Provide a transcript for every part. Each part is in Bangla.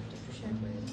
লাইভটা একটু শেয়ার করে দিন।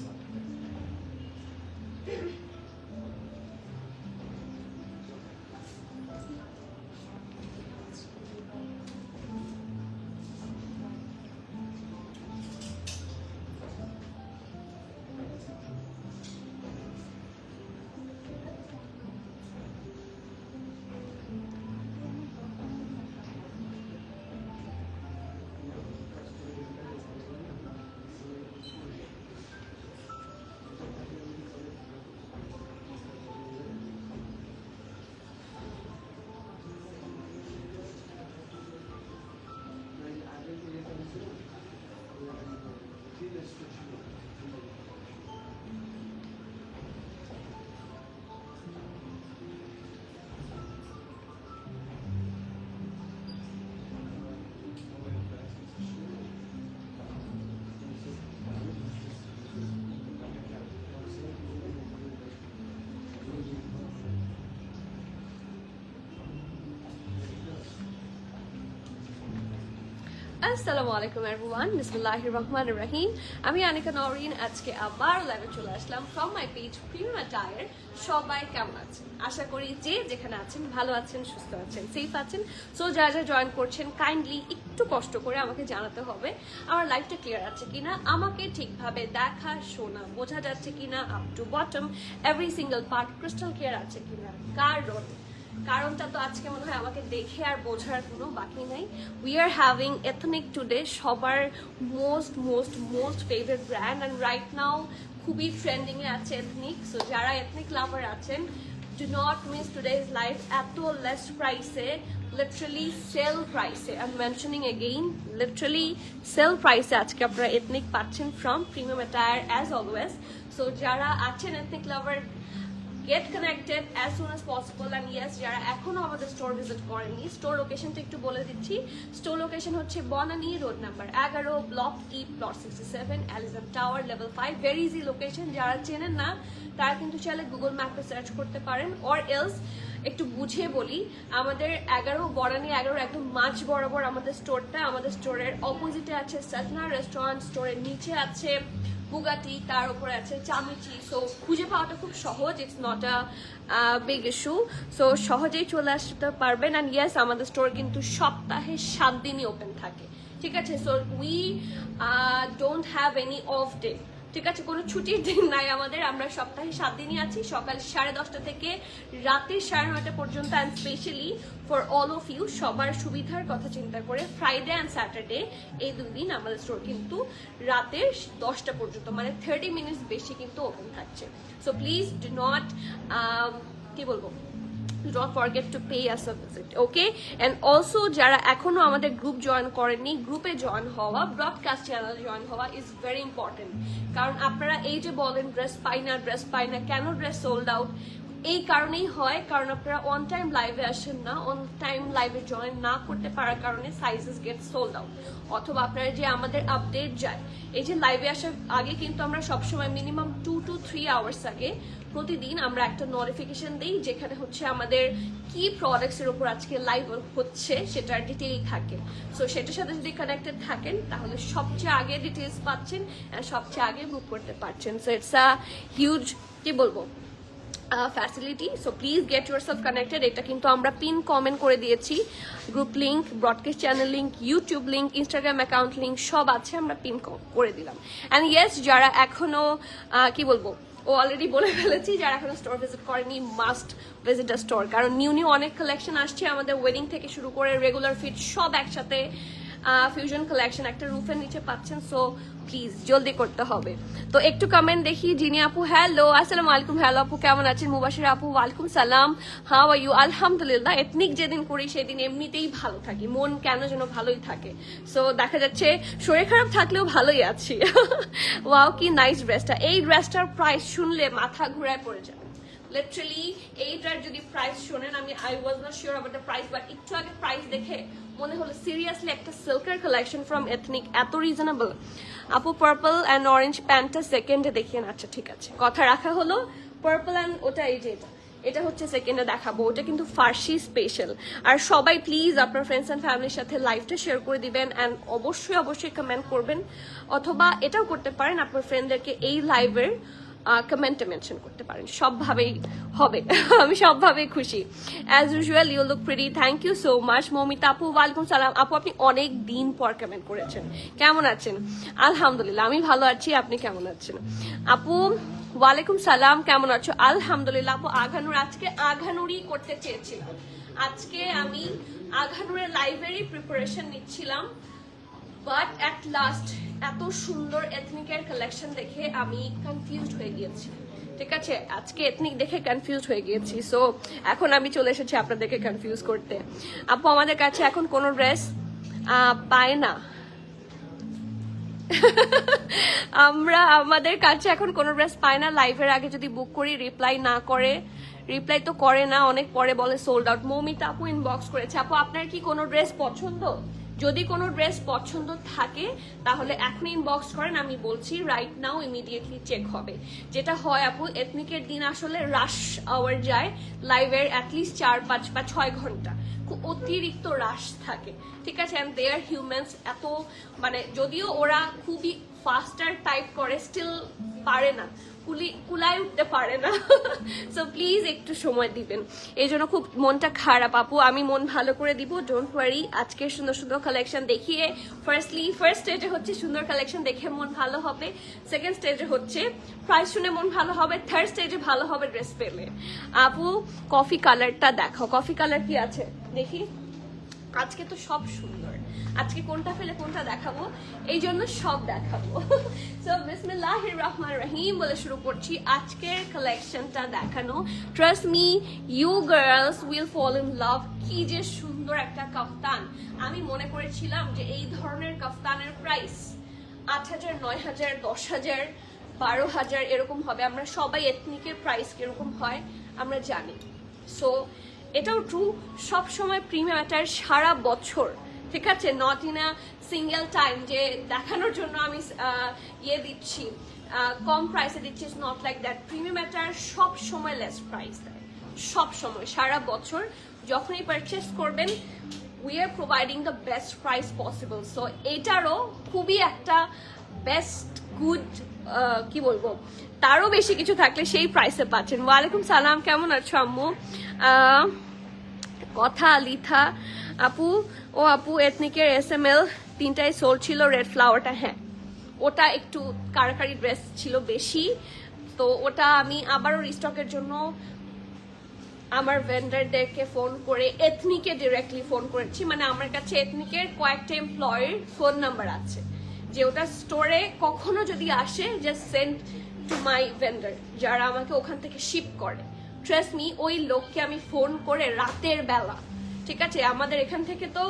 আসসালামু আলাইকুম এভরিওয়ান, বিসমিল্লাহির রহমানির রহিম। আমি আনিকা নওরিন, আজকে আবার লাইভে চলে আসলাম from my page premium attire. সবাই কেমন আছেন? আশা করি যে যেখানে আছেন ভালো আছেন, সুস্থ আছেন, সেফ আছেন। সো যারা যারা জয়েন করছেন কাইন্ডলি একটু কষ্ট করে আমাকে জানাতে হবে আমার লাইভটা ক্লিয়ার আছে কিনা, আমাকে ঠিকভাবে দেখা শোনা বোঝা যাচ্ছে কিনা, up to bottom every single part crystal clear আছে কিনা। কারণটা তো আজকে মনে হয় আমাকে দেখে আর বোঝার কোনো বাকি নাই। We are having Ethnic today, সবার most favourite brand, and right now খুবই ট্রেন্ডিং এ আছে এথনিক। সো যারা এথনিক লাভার আছেন, do not miss today's live. এত লেস প্রাইসে, লিটারালি সেল প্রাইসে, I am mentioning again, literally sale প্রাইসে আজকে আপনারা এথনিক পাচ্ছেন from premium attire as always. So যারা আছেন Ethnic lover, get connected as soon as possible. And yes, যারা এখনো আমাদের স্টোর ভিজিট করেনি, স্টোর লোকেশনটা একটু বলে দিচ্ছি। স্টোর লোকেশন হচ্ছে Banani road number 11, block E, plot 67, এলিজাম tower, level 5। Very easy location. যারা চেনেন না তারা কিন্তু চাইলে গুগল ম্যাপে সার্চ করতে পারেন, অর এলস একটু বুঝিয়ে বলি, আমাদের 11 বনানী 11 একদম মাঝ বরাবর আমাদের স্টোরটা। আমাদের স্টোরের অপোজিটে আছে সাজনা রেস্টুরেন্ট, স্টোরের নিচে আছে বুগাটি, তার উপরে আছে চামিচি। সো খুঁজে পাওয়াটা খুব সহজ, it's not a big issue. So সহজেই চলে আসতে পারবেন। অ্যান্ড ইয়েস, আমাদের স্টোর কিন্তু সপ্তাহে 7 দিনই ওপেন থাকে, ঠিক আছে? So we don't have any off day, ঠিক আছে? কোনো ছুটির দিন নাই আমাদের। আমরা সপ্তাহে 7 দিনই আছি, সকাল 10:30 থেকে রাতের 9:30 পর্যন্ত। And specially for all of you, সবার সুবিধার কথা চিন্তা করে ফ্রাইডে অ্যান্ড স্যাটারডে এই 2 দিন আমাদের স্টোর কিন্তু রাতের 10টা পর্যন্ত, মানে 30 মিনিটস বেশি কিন্তু ওপেন থাকছে। সো প্লিজ ডু নট কি বলবো, do not forget to pay us a visit, okay? And also যারা এখনো আমাদের গ্রুপ জয়েন করেননি, গ্রুপে জয়েন হওয়া, ব্রডকাস্ট চ্যানেল জয়েন হওয়া ইজ ভেরি ইম্পর্টেন্ট। কারণ আপনারা এই যে বলেন ড্রেস পাই না, কেন ড্রেস সোল্ড আউট, এই কারণেই হয় কারণ আপনারা অন টাইম লাইভে আসেন না, অন টাইম লাইভে জয়েন না করতে পারার কারণে সাইজেস গেট সোল্ড আউট। অথবা আপনারা যে আমাদের আপডেট যায়, এই যে লাইভে আসার আগে কিন্তু আমরা সবসময় মিনিমাম 2 to 3 আওয়ার্স আগে প্রতিদিন আমরা একটা নোটিফিকেশন দিই, যেখানে হচ্ছে আমাদের কি প্রোডাক্টস এর উপর আজকে লাইভ হচ্ছে সেটার ডিটেইল থাকে। সো সেটার সাথে যদি কানেক্টেড থাকেন তাহলে সবচেয়ে আগে ডিটেইলস পাচ্ছেন, সবচেয়ে আগে বুক করতে পারছেন। সো ইটস আ হিউজ, কি বলবো, facility. So please get yourself connected. এটা কিন্তু আমরা পিন কমেন্ট করে দিয়েছি, group link, broadcast channel link, YouTube link, Instagram account link সব আছে, আমরা পিন করে দিলাম। অ্যান্ড ইয়েস, যারা এখনো কি বলবো, অলরেডি বলে ফেলেছি, যারা এখনো স্টোর ভিজিট করেনি মাস্ট ভিজিট আ স্টোর। কারণ নিউ অনেক কালেকশন আসছে আমাদের, ওয়েডিং থেকে শুরু করে রেগুলার ফিট সব একসাথে, ফিউশন কালেকশন একটা রুফের নিচে পাচ্ছেন। সো প্লিজ জলদি করতে হবে। তো একটু কমেন্ট দেখি। জিনি আপু হ্যালো, আসসালামু আলাইকুম। হ্যালো আপু, কেমন আছেন? মুবাশির আপু ওয়ালাইকুম সালাম, হাউ আর ইউ? আলহামদুলিল্লাহ। এথনিক যেদিন করি সেদিন এমনিতেই ভালো থাকি, মন কেন যেন ভালোই থাকে। সো দেখা যাচ্ছে শরীর খারাপ থাকলেও ভালোই আছি। ওয়াও, কি নাইস ড্রেসটা। এই ড্রেসটার প্রাইস শুনলে মাথা ঘুরায় পড়ে যাবে। লিটারালি এইটার যদি প্রাইস শোনেন, I was not sure about the price, but একটু আগে প্রাইস দেখে মনে হলো সিরিয়াসলি একটা সিল্কের কালেকশন ফ্রম এথনিক এত রিজনেবল। আপু পার্পল অ্যান্ড অরেঞ্জ প্যান্টটা সেকেন্ডে দেখিয়ে। আচ্ছা ঠিক আছে, কথা রাখা হলো। পার্পল অ্যান্ড ওটা, এই যে এটা হচ্ছে সেকেন্ডে দেখাবো, ওটা কিন্তু ফার্সি স্পেশাল। আর সবাই প্লিজ আপনার ফ্রেন্ডস অ্যান্ড ফ্যামিলির সাথে লাইভটা শেয়ার করে দিবেন অ্যান্ড অবশ্যই কমেন্ট করবেন, অথবা এটাও করতে পারেন আপনার ফ্রেন্ডদেরকে এই লাইভের কমেন্টে মেনশন করতে পারেন, সবভাবেই হবে। আমি সবভাবেই খুশি। As usual you look pretty, thank you so much. Moumita আপু ওয়ালাইকুম সালাম। আপু আপনি অনেক দিন পর কমেন্ট করেছেন, কেমন আছেন? আলহামদুলিল্লাহ আমি ভালো আছি, আপনি কেমন আছেন? আপু ওয়ালাইকুম সালাম, কেমন আছো? আলহামদুলিল্লাহ। আপু আঘানুর, আজকে আঘানুরই করতে চেয়েছিলাম, আজকে আমি আঘানুরের লাইভেরই প্রিপারেশন নিচ্ছিলাম, বাট অ্যাট লাস্ট এত সুন্দর এথনিকের কালেকশন দেখে আমি কনফিউজড হয়ে গিয়েছি। ঠিক আছে, আজকে এথনিক দেখে কনফিউজ হয়ে গিয়েছি, সো এখন আমি চলে এসেছি আপনাদেরকে কনফিউজ করতে। আপু আমাদের কাছে এখন কোনো ড্রেস পায় না, আমাদের কাছে এখন কোনো ড্রেস পায় না। লাইভের আগে যদি বুক করি রিপ্লাই তো করে না, অনেক পরে বলে সোল্ড আউট। মৌমিতা আপু ইনবক্স করেছে, আপু আপনার কি কোনো ড্রেস পছন্দ? যদি কোনো ড্রেস পছন্দ থাকে তাহলে এখন ইনবক্স করেন, আমি বলছি রাইট নাও ইমিডিয়েটলি চেক হবে। যেটা হয় আপু, এথনিকের দিন আসলে রাশ আওয়ার যায় লাইভের, অ্যাটলিস্ট 4-5 বা 6 ঘন্টা খুব অতিরিক্ত রাশ থাকে। ঠিক আছে, অ্যান্ড দে আর হিউম্যানস, এত মানে যদিও ওরা খুবই ফাস্টার টাইপ করে, স্টিল পারে না, কুলায় উঠতে পারে না। সো প্লিজ একটু সময় দিবেন, এই জন্য খুব মনটা খারাপ। আপু আমি মন ভালো করে দিব, ডোন্ট ওয়ারি। আজকে সুন্দর সুন্দর কালেকশন দেখিয়ে ফার্স্ট স্টেজে হচ্ছে সুন্দর কালেকশন দেখে মন ভালো হবে, সেকেন্ড স্টেজে হচ্ছে প্রাইস শুনে মন ভালো হবে, থার্ড স্টেজে ভালো হবে ড্রেস পেলে। আপু কফি কালারটা দেখাও, কফি কালার কি আছে দেখি। আজকে তো সব সুন্দর, আজকে কোনটা ফেলে কোনটা দেখাবো, এই জন্য সব দেখাবো। সো বিসমিল্লাহির রহমানির রহিম বলে শুরু করছি আজকের কালেকশনটা দেখানো। Trust me you girls will fall in love. কি যে সুন্দর একটা কাফতান, আমি মনে করেছিলাম যে এই ধরনের কাফতানের প্রাইস 8,000, 9,000, 10,000, 12,000 এরকম হবে। আমরা সবাই এথনিকের প্রাইস কিরকম হয় আমরা জানি, সো এটাও ট্রু। সব সময় প্রিমিয়াম অ্যাটায়ার সারা বছর, ঠিক আছে, not in a single time যে দেখানোর জন্য আমি দিচ্ছি, কম প্রাইসে দিচ্ছি, it's not like that. Premium attire সব সময় লেস প্রাইস দেয়, সব সময় সারা বছর। যখনই পারচেস করবেন we are providing the best price possible. So এটারও খুবই একটা বেস্ট গুড কি বলবো, তারও বেশি কিছু থাকলে সেই প্রাইসে পাচ্ছেন। ওয়ালাইকুম সালাম, কেমন আছো আম্মু? কথা লিথা আপু, ও আপু এথনিকের SML 3টাই সোল ছিল, রেড ফ্লাওয়ারটা, হ্যাঁ ওটা একটু কারাকারি ড্রেস ছিল বেশি, তো ওটা আমি আবারও রিস্টকের জন্য আমার ভেন্ডারদেরকে ফোন করে এথনিকে ডিরেক্টলি ফোন করেছি। মানে আমার কাছে এথনিকের কয়েকটা এমপ্লয়ের ফোন নাম্বার আছে, যে ওটা স্টোরে কখনো যদি আসে just send to my vendor, যারা আমাকে ওখান থেকে শিপ করে। ট্রাস্ট মি, ওই লোককে আমি ফোন করে রাতের বেলা, ঠিক আছে, আমাদের এখান থেকে তো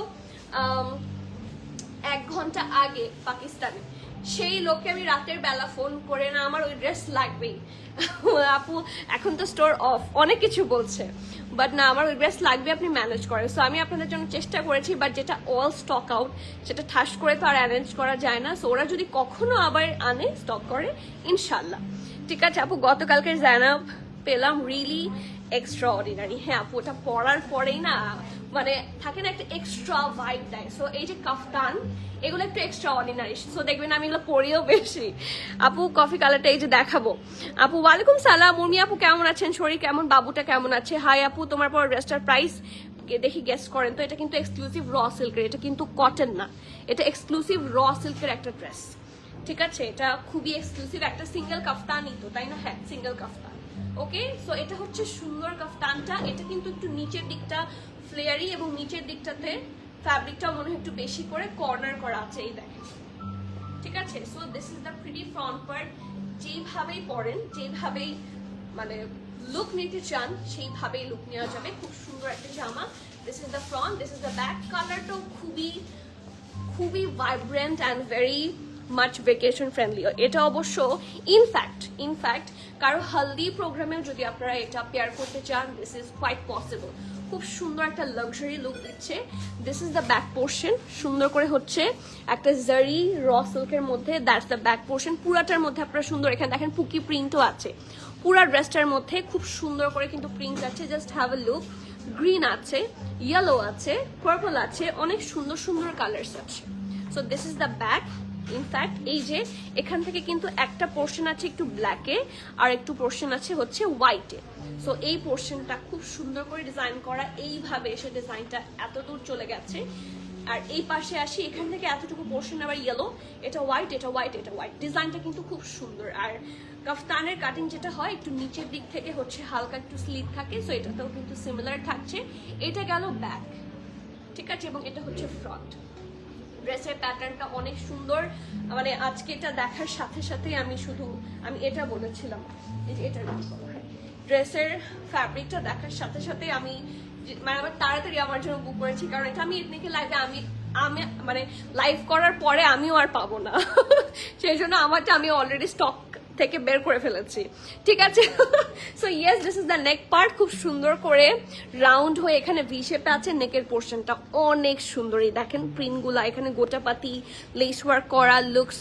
1 ঘন্টা আগে পাকিস্তানে, সেই লোককে আমি রাতের বেলা ফোন করে, না আমার ওই ড্রেস লাগবেই আপু, এখন তো স্টোর অফ, অনেক কিছু বলছে, বাট না আমার ওই ড্রেস লাগবে, আপনি ম্যানেজ করেন। সো আমি আপনাদের জন্য চেষ্টা করেছি, বাট যেটা অল স্টক আউট সেটা ঠাস করে তো আর অ্যারেঞ্জ করা যায় না। সো ওরা যদি কখনো আবার আনে স্টক করে ইনশাল্লাহ। ঠিক আছে আপু, গতকালকের জানাব পেলাম রিয়েলি এক্সট্রা অর্ডিনারি। হ্যাঁ আপু, ওটা পরার পরেই না মানে থাকে না একটা এক্সট্রা ভাইব দেয়। সো এই যে কাফতান এগুলো একটু এক্সট্রা অর্ডিনারি, সো দেখবেন আমি এগুলো পরিও বেশি। আপু কফি কালারটা এই যে দেখাবো। আপু ওয়ালাইকুম সালাম, উর্মি আপু কেমন আছেন? শরীর কেমন? বাবুটা কেমন আছে? হাই আপু, তোমার পর ড্রেসটার প্রাইস দেখি গেস করেন তো। এটা কিন্তু এক্সক্লুসিভ র সিল্কের, এটা কিন্তু কটন না, এটা এক্সক্লুসিভ র সিল্কের একটা ড্রেস। ঠিক আছে, এটা খুবই এক্সক্লুসিভ একটা সিঙ্গেল কাফতানই তো, তাই না? হ্যাঁ সিঙ্গেল কাফতান। ওকে, সো এটা হচ্ছে সুন্দর কাফতানটা। এটা কিন্তু একটু নিচের দিকটা ফ্লেয়ারি এবং নিচের দিকটাতে ফ্যাব্রিকটাও মনে হয় একটু বেশি করে কর্নার করা আছে, এই দেখেন। ঠিক আছে, so this is the pretty front part. যেইভাবেই পরেন, যেইভাবেই মানে লুক নিতে চান সেইভাবেই লুক নেওয়া যাবে। খুব সুন্দর একটা জামা। This is the front, this is the back. কালারটাও খুবই খুবই vibrant and very much vacation friendly. এটা অবশ্য ইনফ্যাক্ট কারো হালদি প্রোগ্রামেও যদি আপনারা এটা পেয়ার করতে চান, দিস ইজ কোয়াইট পসিবল। খুব সুন্দর একটা লাক্সারি লুক দিচ্ছে। This is the back portion, সুন্দর করে হচ্ছে একটা জারি র সিল্কের মধ্যে, দ্যাটস দ্য ব্যাক পোর্শন। পুরাটার মধ্যে আপনারা সুন্দর, এখানে দেখেন পুকি প্রিন্টও আছে, পুরা ড্রেসটার মধ্যে খুব সুন্দর করে কিন্তু প্রিন্ট আছে, just have a look. Green আছে, ইয়েলো আছে, পার্পল আছে, অনেক সুন্দর সুন্দর কালার্স আছে। So this is the back. In fact এই যে এখান থেকে কিন্তু একটা পোর্শন আছে একটু ব্ল্যাকে, আর একটু পোর্শন আছে হচ্ছে হোয়াইটে। সো এই পোর্শনটা খুব সুন্দর করে ডিজাইন করা, এইভাবে এসে ডিজাইনটা এত দূর চলে গেছে। আর এই পাশে আসি, এখান থেকে এতটুকু পোর্শন আবার ইয়েলো, এটা হোয়াইট, এটা হোয়াইট, এটা হোয়াইট। ডিজাইনটা কিন্তু খুব সুন্দর। আর কাফতানের কাটিং যেটা হয় একটু নিচের দিক থেকে হচ্ছে হালকা একটু স্লিট থাকে, সো এটাতেও কিন্তু সিমিলার থাকছে। এটা গেল ব্যাক, ঠিক আছে, এবং এটা হচ্ছে ফ্রন্ট। ড্রেসের প্যাটার্নটা অনেক সুন্দর, মানে আজকে এটা দেখার সাথে সাথে আমি এটা বলেছিলাম, এটা ড্রেসের ফ্যাব্রিকটা দেখার সাথে সাথে আমি মানে আবার তাড়াতাড়ি আমার জন্য বুক করেছি, কারণ এটা আমি এথনিকে লাইভে আমি মানে লাইভ করার পরে আমিও আর পাবো না, সেই জন্য আমারটা আমি অলরেডি স্টক থেকে বের করে ফেলেছি, ঠিক আছে। So yes, this is the neck part. খুব সুন্দর করে রাউন্ড হয়ে এখানে ভি শেপে আছে। নেকের পোর্শনটা অনেক সুন্দর, এই দেখেন প্রিন্টগুলা, এখানে গোটাপাতি লেস ওয়ার্ক করা, লুকস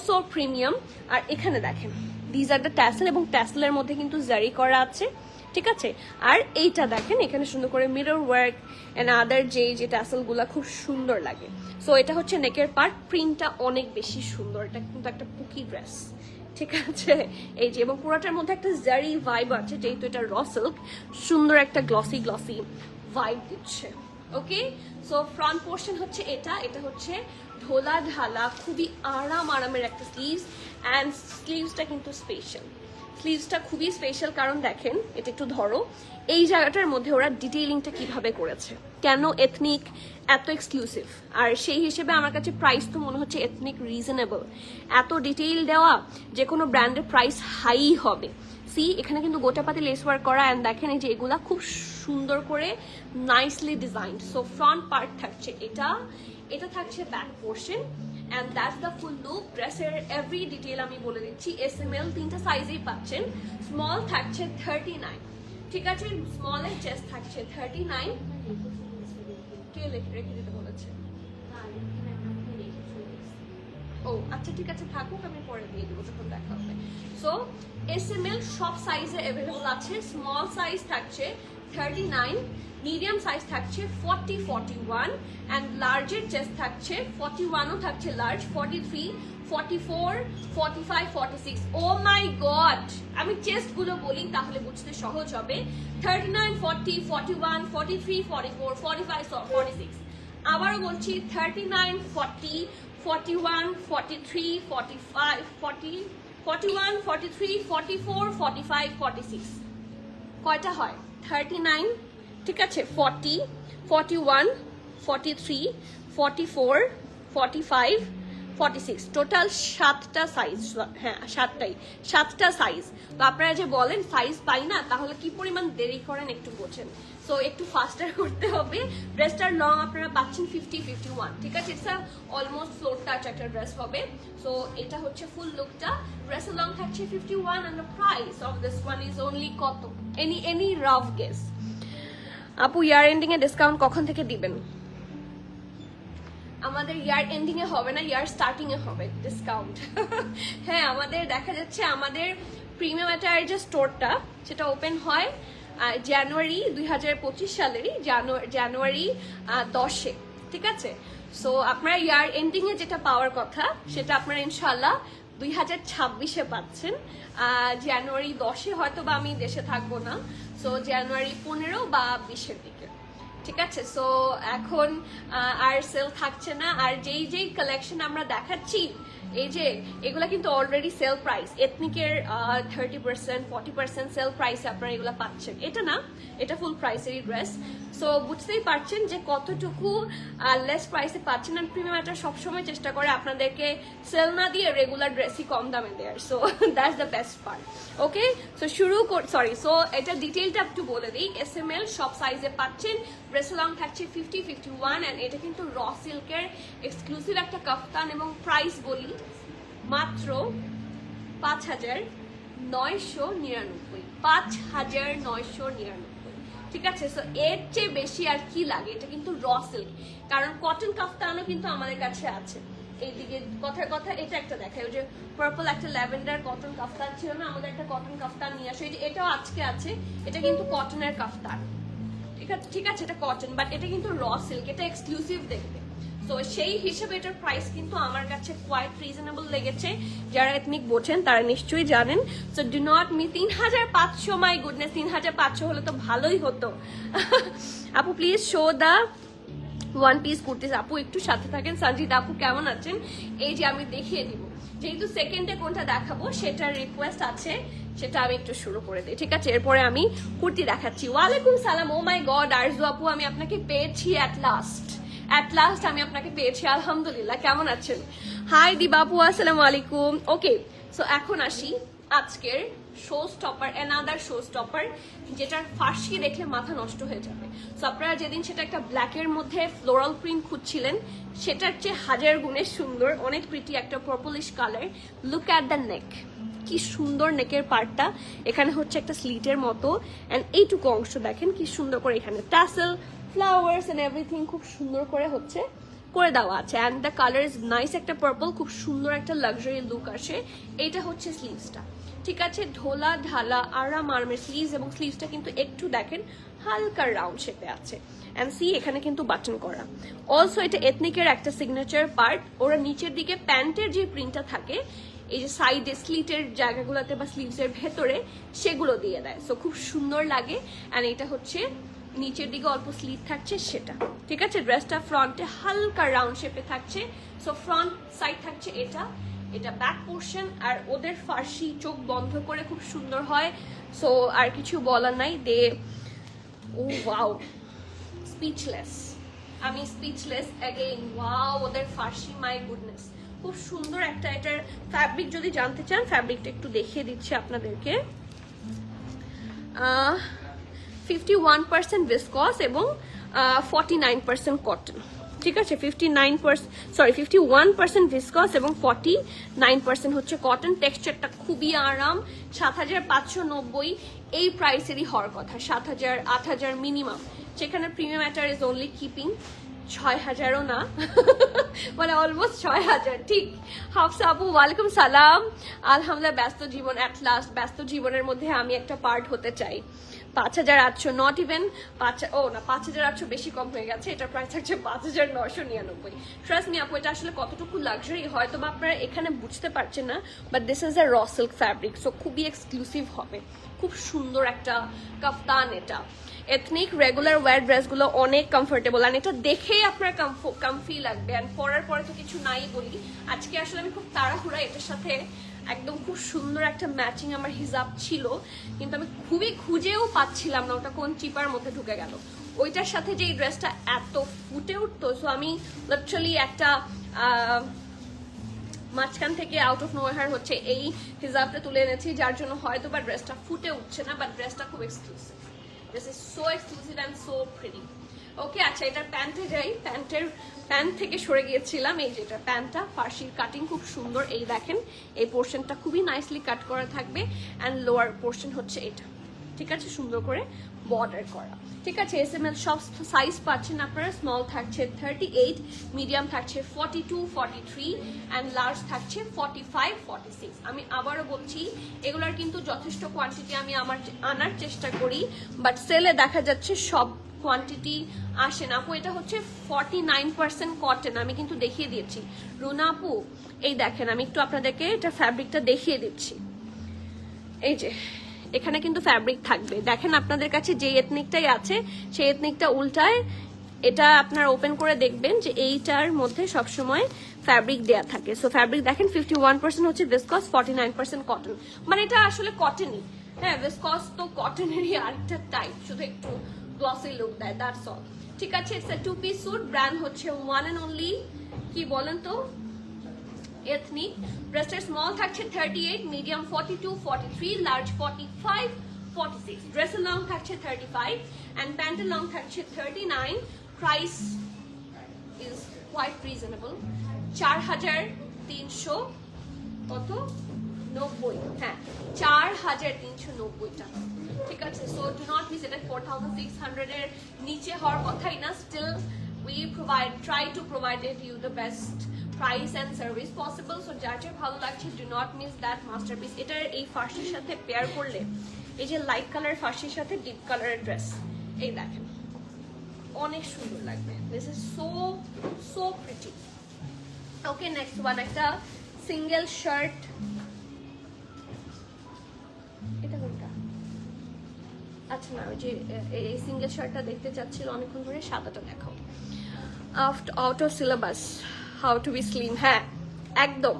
সো প্রিমিয়াম। আর এখানে দেখেন দিজ আর দ্য ট্যাসেল, এবং ট্যাসেলের মধ্যে কিন্তু জারি করা আছে, ঠিক আছে। আর এইটা দেখেন এখানে সুন্দর করে মিরর ওয়ার্ক এন্ড আদার যে ট্যাসেলগুলা খুব সুন্দর লাগে। সো এটা হচ্ছে নেকের পার্ট। প্রিন্টটা অনেক বেশি সুন্দর, এটা কিন্তু একটা পুকি ড্রেস, ঠিক আছে। এই যে, এবং পুরোটার মধ্যে একটা জারি ভাইব আছে, যেহেতু এটা র সিল্ক, সুন্দর একটা গ্লসি ভাইব দিচ্ছে। ওকে, সো ফ্রন্ট পোর্শন হচ্ছে এটা হচ্ছে ঢোলা ঢালা, খুবই আরামের একটা স্লিভস, অ্যান্ড স্লিভসটা কিন্তু স্লিভসটা খুবই স্পেশাল। কারণ দেখেন, এটা একটু ধরো, এই জায়গাটার মধ্যে ওরা ডিটেইলিংটা কিভাবে করেছে, কেন এথনিক এত এক্সক্লুসিভ, আর সেই হিসেবে আমার কাছে প্রাইস তো মনে হচ্ছে এথনিক রিজনেবল। এত ডিটেইল দেওয়া, যে কোনো ব্র্যান্ডের প্রাইস হাই হবে। সি, এখানে কিন্তু গোটাপাতি লেস ওয়ার্ক করা, অ্যান্ড দেখেন এই যে এগুলা খুব সুন্দর করে nicely designed. So front part থাকছে এটা থাকছে back portion, and that's the full look. ড্রেসের এভরি ডিটেইল আমি বলে দিচ্ছি। SML তিনটা সাইজেই পাচ্ছেন। স্মল থাকছে 39, ঠিক আছে। স্মলের চেস্ট থাকছে 39। কে রেখে দিতে বলেছে? ও আচ্ছা, ঠিক আছে, থাকুক, আমি পরে দিয়ে দেবো যখন দেখা হবে। সো SML সব সাইজে অ্যাভেলেবল আছে। স্মল সাইজ থাকছে 39, মিডিয়াম সাইজ থাকছে 40, 41, অ্যান্ড লার্জের চেস্ট থাকছে 41ও থাকছে লার্জ, 43, 44, 45, 46। ও মাই গড, আমি চেস্ট গুলো বলি তাহলে বুঝতে সহজ হবে। 39, 40, 41, 43, 44, 45, 46। আবারও বলছি, 39, 40, 41, 43, 45, 40, 41, 43, 44, 45, 46। কয়টা হয়? 39, ঠিক আছে, 40, 41, 43, 44, 45, 46, টোটাল 7টা সাইজ। হ্যাঁ, 7টা সাইজ। তো আপনারা যে বলেন সাইজ পাই না, তাহলে কি পরিমাণ দেরি করেন একটু বোঝেন। সো একটু ফাস্টার করতে হবে। ড্রেসটার লং আপনারা পাচ্ছেন 50, 51, ঠিক আছে। ইটস অলমোস্ট ফ্লোর টাচ একটা ড্রেস হবে। সো এটা হচ্ছে ফুল লুকটা। ড্রেসের লং থাকছে 51, and the price of this one is only কত? Any rough guess? আপু, ইয়ার এন্ডিং এ ডিসকাউন্ট কখন থেকে দিবেন? আমাদের ইয়ার এন্ডিং এ হবে না, ইয়ার স্টার্টিং এ হবে ডিসকাউন্ট। হ্যাঁ, আমাদের দেখা যাচ্ছে আমাদের প্রিমিয়াম অ্যাটায়ার যে স্টোরটা, সেটা ওপেন হয় জানুয়ারি 2025 সালেরই জানুয়ারি 10-এ, ঠিক আছে। সো আপনারা ইয়ার এন্ডিং এ যেটা পাওয়ার কথা, সেটা আপনারা ইনশাল্লাহ 2026-এ পাচ্ছেন। জানুয়ারি 10-এ হয়তো বা আমি দেশে থাকবো না, সো জানুয়ারি 15 বা 20-এর দিকে, ঠিক আছে। সো এখন আর সেল থাকছে না। আর যেই কালেকশন আমরা দেখাচ্ছি, এই যে এগুলা কিন্তু অলরেডি সেল প্রাইস। এথনিকের 30%, 40% সেল প্রাইসে আপনারা এগুলা পাচ্ছেন। এটা না, এটা ফুল প্রাইসেরই ড্রেস। সো বুঝতেই পারছেন যে কতটুকু লেস প্রাইসে পাচ্ছেন। আর প্রিমিয়াম এটা সবসময় চেষ্টা করে আপনাদেরকে সেল না দিয়ে রেগুলার ড্রেসই কম দামে দেয়ার। So that's the best part. Okay, so so এটা ডিটেইলটা একটু বলে দিই। SML সব সাইজে পাচ্ছেন। ড্রেস লং থাকছে 50, 51, অ্যান্ড এটা কিন্তু র সিল্কের এক্সক্লুসিভ একটা কাফতান, এবং প্রাইস বলি মাত্র 5,999, 5,999, ঠিক আছে। সো এর চেয়ে বেশি আর কি লাগে? এটা কিন্তু র সিল্ক, কারণ কটন কাফতানও কিন্তু আমাদের কাছে আছে। এইদিকে কথার কথা এটা একটা দেখায়, ওই যে পার্পল একটা ল্যাভেন্ডার কটন কাফতান ছিল না আমাদের, একটা কটন কাফতান নিয়ে আসো। এই যে এটাও আজকে আছে, এটা কিন্তু কটনের কাফতান, ঠিক আছে, এটা কটন, বাট এটা কিন্তু র সিল্ক, এটা এক্সক্লুসিভ দেখবে। তো সেই হিসেবে এটার প্রাইস কিন্তু আমার কাছে কোয়াইট রিজনেবল লেগেছে। যারা এথনিক বোঝেন তারা নিশ্চয়ই জানেন। So do not me 3500, my goodness, 3500 হলে তো ভালোই হতো। আপু please show the one piece kurtis. আপু একটু সাথে থাকেন। সঞ্জিত আপু কেমন আছেন? এই যে আমি দেখিয়ে দিব, যেহেতু সেকেন্ডে কোনটা দেখাবো সেটার রিকোয়েস্ট আছে, সেটা আমি একটু শুরু করে দিই, ঠিক আছে? এরপরে আমি কুর্তি দেখাচ্ছি। ওয়ালাইকুম সালাম। ও মাই গড আরজু আপু, আমি আপনাকে পেয়েছি অ্যাট লাস্ট আমি আপনাকে পেয়েছি, আলহামদুলিল্লাহ। কেমন আছেন? হাই দিবাপু, আসসালামু আলাইকুম। ওকে, সো এখন আসি আজকের show stopper, another show stopper, যেটার ফার্সি দেখলে মাথা নষ্ট হয়ে যাবে। সো আপনারা যেদিন সেটা একটা ব্ল্যাকের মধ্যে ফ্লোরাল প্রিন্ট খুঁজছিলেন, সেটার চেয়ে হাজার গুণে সুন্দর, অনেক প্রিটি একটা purplish colour. Look at the নেক, কি সুন্দর নেকের পার্টটা। এখানে হচ্ছে একটা স্লিটের মতো, অ্যান্ড এইটুকু অংশ দেখেন কি সুন্দর করে এখানে টাসেল, ফ্লাওয়ার্স এন্ড এভরিথিং খুব সুন্দর করে হচ্ছে করে দেওয়া আছে। And the colour is nice, একটা পার্পল, খুব সুন্দর একটা লাক্সারি লুক আসে। এইটা হচ্ছে স্লিভসটা, ঠিক আছে? ঢোলা ঢালা আরাম আরামের স্লিভস, এবং স্লিভসটা কিন্তু একটু দেখেন হালকা রাউন্ড শেপে আছে। অ্যান্ড সি এখানে কিন্তু বাটন করা। অলসো এটা এথনিকের একটা সিগনেচার পার্ট। ওরা নিচের দিকে প্যান্টের যে প্রিন্টটা থাকে, এই যে সাইডে স্লিটের জায়গাগুলোতে বা স্লিভসের ভেতরে, সেগুলো দিয়ে দেয়। সো খুব সুন্দর লাগে। অ্যান্ড এটা হচ্ছে নিচের দিকে অল্প স্লিভ থাকছে সেটা, ঠিক আছে? ড্রেসটা ফ্রন্টে হালকা রাউন্ড শেপে থাকছে। সো ফ্রন্ট সাইড থাকছে এটা ব্যাক পোর্শন। আর ওদের ফার্সি চোখ বন্ধ করে খুব সুন্দর হয়। সো আর কিছু বলার নাই। ও ওয়াও, স্পিচলেস, আমি স্পিচলেস অ্যাগেইন। ওয়াও, ওদের ফার্সি, মাই গুডনেস, খুব সুন্দর একটা। এটার ফ্যাব্রিক যদি জানতে চান, ফ্যাব্রিকটা একটু দেখিয়ে দিচ্ছি আপনাদেরকে। 51% ভিসকস এবং 49% কটন, ঠিক আছে? 51% ভিসকস এবং 49% হচ্ছে কটন। টেক্সচারটা খুবই আরাম। 7590 এই প্রাইসেরই হওয়ার কথা, 7000 8000 মিনিমাম। সেখানে premium matter is only keeping 6000ও না, মানে অলমোস্ট 6000, ঠিক? হাফসা আপু ওয়ালাইকুম সালাম। আলহামদুলিল্লাহ, ব্যস্ত জীবন, অ্যাট লাস্ট ব্যস্ত জীবনের মধ্যে আমি একটা পার্ট হতে চাই। 5800, নট ইভেন 5800 বেশি কম হয়ে গেছে। এটা প্রাইস থাকছে 5999। ট্রাস্ট মি আপু, এটা আসলে কতটুকু লাক্সারি হয়তো বা আপনারা এখানে বুঝতে পারছেন না, but this is a raw silk fabric. So খুবই এক্সক্লুসিভ হবে, খুব সুন্দর একটা কাফতান। এটা এথনিক রেগুলার ওয়্যার ড্রেসগুলো অনেক কমফোর্টেবল, আর এটা দেখেই আপনার কমফি লাগবে। অ্যান্ড পরার পরে তো কিছু নাই বলি, আজকে আসলে আমি খুব তাড়াহুড়া এটার সাথে একদম খুব সুন্দর একটা ম্যাচিং আমার হিজাব ছিল, কিন্তু আমি খুবই খুঁজেও পাচ্ছিলাম না ওটা কোন চিপার মধ্যে ঢুকে গেল। ওইটার সাথে যে এই ড্রেসটা এত ফুটে উঠতো, সো আমি লিটারালি একটা মাঝখান থেকে আউট অফ নোয়ার হচ্ছে এই হিজাবটা তুলে এনেছি, যার জন্য হয়তো বা ড্রেসটা ফুটে উঠছে না, বাট ড্রেসটা খুব exclusive. This is so exclusive and so pretty. Okay, আচ্ছা, এটার প্যান্টে যাই। প্যান্ট থেকে সরে গিয়েছিলাম। এই যে এটা প্যান্টটা, ফার্সির কাটিং খুব সুন্দর। এই দেখেন, এই পোর্শনটা খুবই নাইসলি কাট করা থাকবে, অ্যান্ড লোয়ার পোর্শন হচ্ছে এটা, ঠিক আছে? সুন্দর করে বর্ডার করা, ঠিক আছে? SML সব সাইজ পাচ্ছেন আপনারা। স্মল থাকছে 38, মিডিয়াম থাকছে 42, 43, অ্যান্ড লার্জ থাকছে 45, 46। আমি আবারও বলছি, এগুলোর কিন্তু যথেষ্ট কোয়ান্টিটি আমি আনার চেষ্টা করি, বাট সেলে দেখা যাচ্ছে সব কোয়ান্টিটি আসে না। আপু এটা হচ্ছে 49% কটন, আমি কিন্তু দেখিয়ে দিয়েছি। রুনা আপু, এই দেখেন, আমি একটু আপনাদেরকে এটা ফ্যাব্রিকটা দেখিয়ে দিচ্ছি। এই যে এখানে কিন্তু ফ্যাব্রিক থাকবে, দেখেন আপনাদের কাছে যে এথনিকটাই আছে সেই এথনিকটা উল্টায় এটা আপনারা ওপেন করে দেখবেন যে এইটার মধ্যে সবসময় ফ্যাব্রিক দেয়া থাকে। সো ফ্যাব্রিক দেখেন 51% হচ্ছে ভিসকস, 49% কটন, মানে এটা আসলে কটনই। হ্যাঁ, ভিসকস তো কটনেরই আরেকটা টাইপ, শুধু একটু গ্লসি লুক দেয়, দ্যাটস অল, ঠিক আছে? It's a 2 piece suit, brand হচ্ছে ওয়ান এন্ড অনলি, কি বলেন তো, এথনিক। ড্রেসের স্মল থাকছে 38, মিডিয়াম 42, 43, লার্জ 45, 46। ড্রেসের লং থাকছে 35 and প্যান্টের লং থাকছে 39। প্রাইস ইজ কোয়াইট রিজনেবল, 4300 কত 90, হ্যাঁ 4390 টাকা, ঠিক আছে? সো ডু নট মিস, এটা 4600 এর নিচে হওয়ার কথাই না। Still we try to provide you the best price and service possible. So যার যার ভালো লাগছে do not miss that masterpiece. এটার এই ফার্সির সাথে পেয়ার করলে, এই যে লাইট কালার ফার্সির সাথে ডিপ কালারের ড্রেস, এই দেখেন অনেক সুন্দর লাগবে। This is so so pretty. Okay, next one একটা সিঙ্গেল শার্ট। এটা কোনটা? আচ্ছা না, ওই যে এই সিঙ্গেল শার্টটা দেখতে চাচ্ছিল অনেকক্ষণ ধরে, সাদাটা দেখাও। Out of syllabus, how to be slim. হ্যাঁ একদম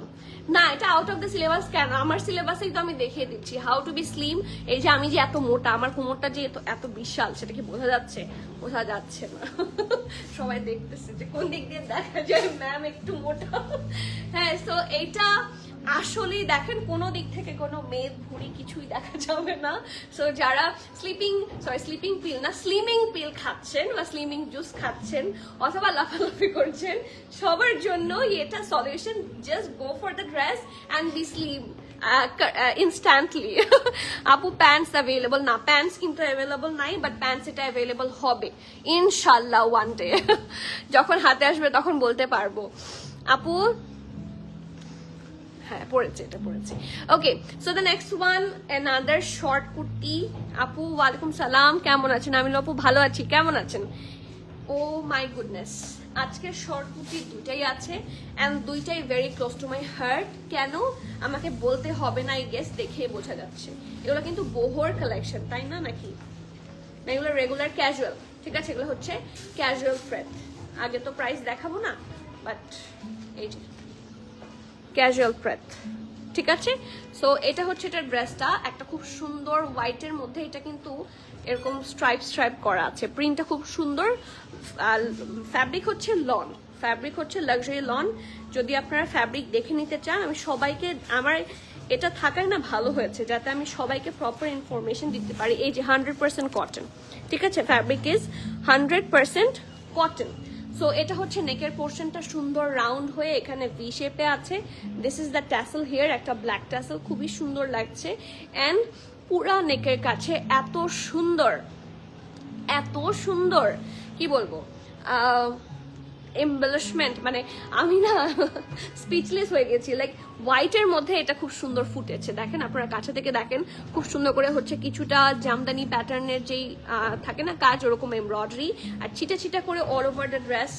না, এটা আউট অফ দ্য সিলেবাস কেন? আমার সিলেবাসেই তো আমি দেখিয়ে দিচ্ছি হাউ টু বি স্লিম। এই যে আমি যে এত মোটা, আমার কোমরটা যে এত বিশাল, সেটা কি বোঝা যাচ্ছে? বোঝা যাচ্ছে না। সবাই দেখতেছে যে কোন দিক দিয়ে দেখা যায় ম্যাম একটু মোটা। হ্যাঁ, সো এইটা আসলেই দেখেন কোনো দিক থেকে কোনো মেদ ভুঁড়ি কিছুই দেখা যাবে না। সো যারা স্লিপিং পিল খাচ্ছেন বা স্লিমিং জুস খাচ্ছেন অথবা লাফালাফি করছেন, সবার জন্য এটা solution. Just go for the dress and be slim instantly. আপু প্যান্টস অ্যাভেলেবল না? প্যান্টস কিন্তু অ্যাভেলেবল নাই, বাট প্যান্টস এটা অ্যাভেলেবল হবে ইনশাল্লাহ ওয়ান ডে। যখন হাতে আসবে তখন বলতে পারবো। আপু হ্যাঁ পড়েছে, এটা পড়েছে। Okay, so the next one another short kurti. আপু ওয়ালাইকুম সালাম, কেমন আছেন? আমি আপু ভালো আছি, কেমন আছেন? ও মাই গুডনেস, আজকের শর্ট কুর্তি দুইটাই আছে অ্যান্ড দুইটাই very close to my heart. কেন আমাকে বলতে হবে না, আই গেস দেখে বোঝা যাচ্ছে। এগুলো কিন্তু বোহর কালেকশন, তাই না? নাকি না এগুলো রেগুলার ক্যাজুয়াল? ঠিক আছে, এগুলো হচ্ছে ক্যাজুয়াল থ্রেড। আগে তো প্রাইস দেখাবো না, বাট এই যে ক্যাজুয়াল থ্রেড, ঠিক আছে। সো এটা হচ্ছে এটার ড্রেসটা, একটা খুব সুন্দর হোয়াইটের মধ্যে, এটা কিন্তু এরকম স্ট্রাইপ করা আছে, প্রিন্টটা খুব সুন্দর। ফ্যাব্রিক হচ্ছে লন, ফ্যাব্রিক হচ্ছে লাক্সারি লন। যদি আপনারা ফ্যাব্রিক দেখে নিতে চান, আমি সবাইকে, আমার এটা থাকায় না ভালো হয়েছে যাতে আমি সবাইকে প্রপার ইনফরমেশন দিতে পারি। এই যে 100% কটন, ঠিক আছে, ফ্যাব্রিক ইজ 100% কটন। সো এটা হচ্ছে নেকের পোর্শনটা সুন্দর রাউন্ড হয়ে এখানে ভি শেপে আছে। This is the tassel here, একটা ব্ল্যাক ট্যাসেল, খুবই সুন্দর লাগছে। অ্যান্ড পুরা নেকের কাছে এত সুন্দর, এত সুন্দর, কি বলবো, এমবেলিশমেন্ট, মানে আমি না স্পিচলেস হয়ে গেছি। লাইক হোয়াইটের মধ্যে এটা খুব সুন্দর ফুটেছে, দেখেন আপনারা কাছে থেকে দেখেন, খুব সুন্দর করে হচ্ছে কিছুটা জামদানি প্যাটার্নের যেই থাকে না কাজ, ওরকম এমব্রয়ডারি, আর ছিটা ছিটা করে all over the dress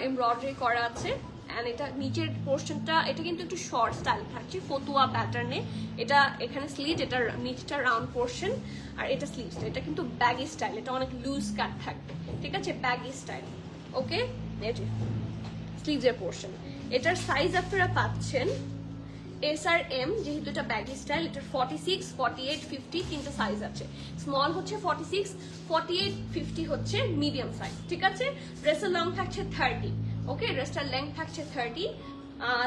embroidery করা আছে। অ্যান্ড এটা নিচের পোর্শনটা, এটা কিন্তু একটু শর্ট স্টাইল থাকছে, ফতুয়া প্যাটার্নে। এটা এখানে স্লিট, এটা নিচটা রাউন্ড পোর্শন, আর এটা স্লিভসটা, এটা কিন্তু ব্যাগি স্টাইল, এটা অনেক লুজ কাট থাকবে, ঠিক আছে, ব্যাগি স্টাইল। ওকে, স্লিভসের পোর্শন, এটার সাইজ আপনারা পাচ্ছেন এস আর এম, যেহেতু এটা ব্যাগি স্টাইল। এটার 46, 48, 50 তিনটা সাইজ আছে। স্মল হচ্ছে 46, 48, 50 হচ্ছে মিডিয়াম সাইজ, ঠিক আছে। ড্রেসের লং থাকছে 30, ওকে, ড্রেসটার লেন্থ থাকছে 30।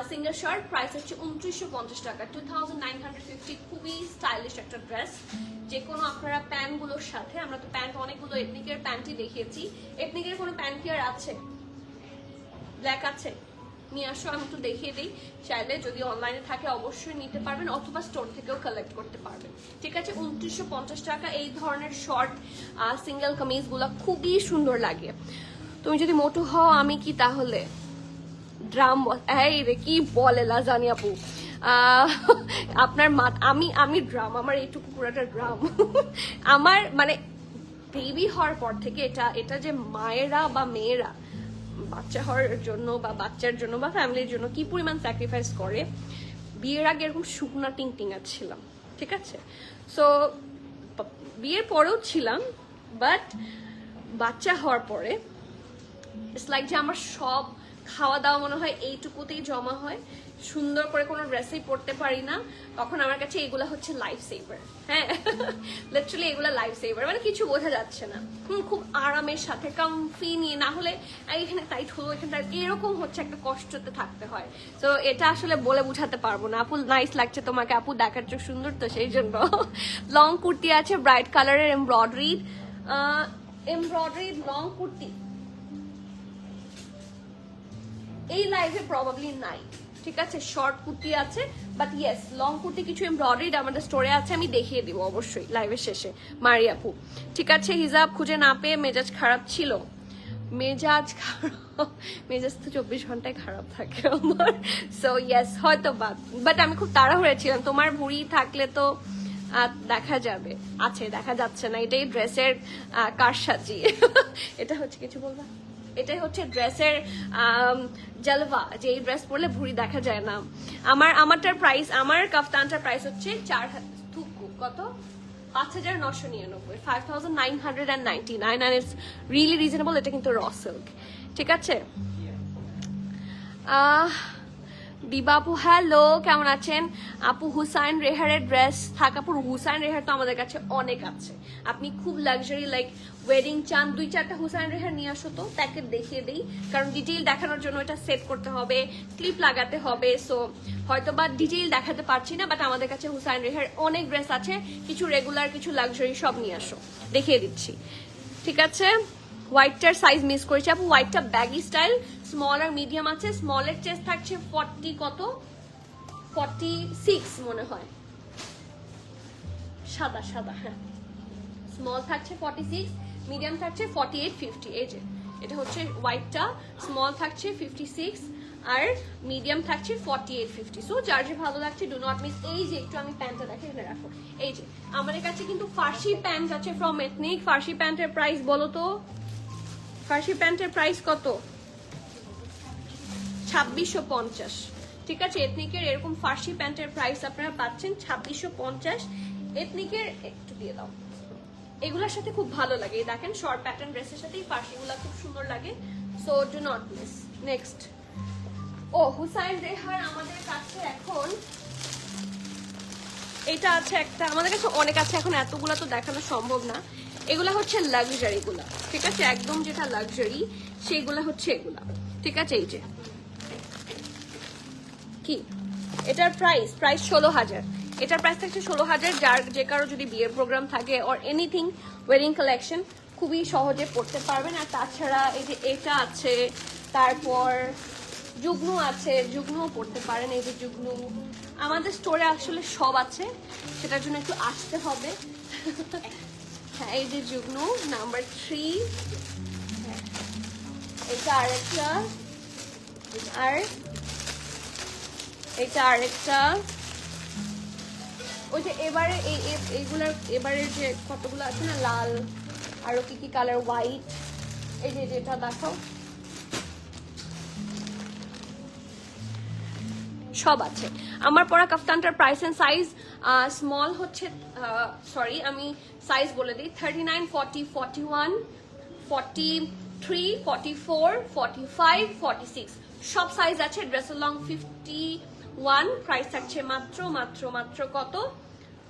সিঙ্গেল শার্ট প্রাইস হচ্ছে 2950 টাকা, 2950। খুবই স্টাইলিশ একটা ড্রেস, যে কোনো আপনারা প্যান্টগুলোর সাথে, আমরা তো প্যান্ট অনেকগুলো এথনিকের প্যান্টই দেখিয়েছি। এথনিকের কোনো প্যান্ট কি আর আছে? ব্ল্যাক আছে, নিয়ে আসো, আমি একটু দেখিয়ে দিই। চাইলে যদি অনলাইনে থাকে অবশ্যই নিতে পারবেন, অথবা স্টোর থেকেও কালেক্ট করতে পারবেন, ঠিক আছে। 2950 টাকা। এই ধরনের শর্ট সিঙ্গেল কামিজগুলো খুবই সুন্দর লাগে। তুমি যদি মোটু হও, আমি কি তাহলে ড্রাম? এই রে কি বলে লাজানি আপু, আপনার আমি ড্রাম, আমার এইটুকু পুরাটা ড্রাম। আমার মানে বেবি হওয়ার পর থেকে এটা যে মায়েরা বা মেয়েরা বাচ্চা হওয়ার জন্য বা বাচ্চার জন্য বা ফ্যামিলির জন্য কি পরিমাণ স্যাক্রিফাইস করে। বিয়ের আগে এরকম শুকনা টিংটিঙা ছিলাম, ঠিক আছে। সো বিয়ের পরেও ছিলাম, বাট বাচ্চা হওয়ার পরে ইটস লাইক যে আমার সব খাওয়া দাওয়া মনে হয় এইটুকুতেই জমা হয়, সুন্দর করে কোনো ড্রেসেই পরতে পারি না। তখন আমার কাছে এগুলা হচ্ছে লাইফ সেভার। হ্যাঁ, লিটারালি এগুলা লাইফ সেভার, মানে কিছু বোঝা যাচ্ছে না। খুব আরামের সাথে কমফি নিয়ে, না হলে এখানে টাইট হলো, এখানে এরকম হচ্ছে একটা কষ্টতে থাকতে হয়। তো এটা আসলে বলে বুঝাতে পারবো না। আপু নাইস লাগছে তোমাকে, আপু দেখার চোখ সুন্দর তো সেই জন্য। লং কুর্তি আছে ব্রাইট কালারের এমব্রয়ডারি লং কুর্তি এই লাইভে প্রবাবলি নাই, ঠিক আছে। শর্ট কুর্তি আছে, বাট ইয়েস লং কুর্তি কিছু এমব্রয়ডারি আমাদের স্টোরে আছে, আমি দেখিয়ে দিব অবশ্যই লাইভের শেষে। মারি আপু ঠিক আছে। হিজাব খুঁজে না পেয়ে মেজাজ খারাপ ছিল, মেজাজ খারাপ, মেজাজ তো 24 ঘন্টায় খারাপ থাকে আমার। সো ইয়েস হয়তো বাট আমি খুব তাড়াহুড়ো ছিলাম। তোমার ভুঁড়ি থাকলে তো দেখা যাবে, আছে দেখা যাচ্ছে না, এটাই ড্রেসের কারসাজি। এটা হচ্ছে কিছু বলবা, এটাই হচ্ছে ড্রেসের জালভা, যে এই ড্রেস পরলে ভুঁড়ি দেখা যায় না। আমারটার প্রাইস, আমার কাফতানটার প্রাইস হচ্ছে 5,999, 5,999 and it's really reasonable। এটা কিন্তু র সিল্ক, ঠিক আছে। দিবা আপু হ্যালো, কেমন আছেন আপু? হুসাইন রেহারের ড্রেস থাক আপু। হুসাইন রেহার তো আমাদের কাছে অনেক আছে। আপনি খুব লাক্সারি লাইক ওয়েডিং চান, 2-4টা হুসাইন রেহার নিয়ে আসো তো, তাকে দেখিয়ে দিই। কারণ ডিটেইল দেখানোর জন্য এটা সেট করতে হবে, ক্লিপ লাগাতে হবে। সো হয়তো বা ডিটেইল দেখাতে পারছি না, বাট আমাদের কাছে হুসাইন রেহার অনেক ড্রেস আছে, কিছু রেগুলার কিছু লাক্সারি, সব নিয়ে আসো, দেখিয়ে দিচ্ছি, ঠিক আছে। হোয়াইটটার সাইজ মিস করেছি আপু, হোয়াইটটা ব্যাগি স্টাইল, স্মল আর মিডিয়াম আছে। স্মলের চেস্ট থাকছে 46 মনে হয়, সাদা সাদা, হ্যাঁ। স্মল থাকছে 46, মিডিয়াম থাকছে 48-50। এই যে এটা হচ্ছে হোয়াইটটা, স্মল থাকছে 56 আর মিডিয়াম থাকছে 48-50। সো যার যে ভালো লাগছে ডু নট মিস। এই যে একটু আমি প্যান্টটা দেখে এখানে রাখো। এই যে আমাদের কাছে কিন্তু ফার্সি প্যান্ট আছে ফ্রম এথনিক। ফার্সি প্যান্টের প্রাইস বলো তো, ফার্সি প্যান্টের প্রাইস কত? 2650, ঠিক আছে। এথনিকের এরকম ফার্সি প্যান্টের প্রাইস আপনারা পাচ্ছেন 2650। এথনিকের একটু দিয়ে দাও, এগুলোর সাথে খুব ভালো লাগে। দেখেন শর্ট প্যাটার্ন ড্রেসের সাথে এই ফার্সিগুলো খুব সুন্দর লাগে। So do not miss. Next, ও হুসাইন রেহার আমাদের কাছে এখন এটা আছে একটা, আমাদের কাছে অনেক আছে, এখন এতগুলো তো দেখানো সম্ভব না। এগুলা হচ্ছে লাক্সারি গুলা, ঠিক আছে, একদম যেটা লাক্সারি সেইগুলা হচ্ছে এগুলা, ঠিক আছে। এই যে কি এটার প্রাইস 16,000, এটার প্রাইস থাকছে 16,000। যার যে কারো যদি বিয়ের প্রোগ্রাম থাকে অর এনিথিং ওয়েডিং কালেকশন খুবই সহজে পড়তে পারবেন। আর তাছাড়া এই যে এটা আছে, তারপর যুগ্নু আছে, যুগ্নুও পড়তে পারেন। এই যে যুগ্নু আমাদের স্টোরে আসলে সব আছে, সেটার জন্য একটু আসতে হবে। হ্যাঁ, এই যে যুগ্নু নাম্বার 3, এটা আরেকটা, আর এটা আরেকটা। ওই যে এবারে এইগুলার এবারের যে কতগুলো আছে না, লাল, আরো কি কি কালার, হোয়াইট, এই যে যেটা দেখাও, সব আছে। আমার পরা কাফতানটার প্রাইস এন্ড সাইজ স্মল হচ্ছে, সরি আমি সাইজ বলে দিই, 39, 40, 41, 43, 44, 45, 46 সব সাইজ আছে। ড্রেসের লং 51, প্রাইস থাকছে মাত্র মাত্র মাত্র কত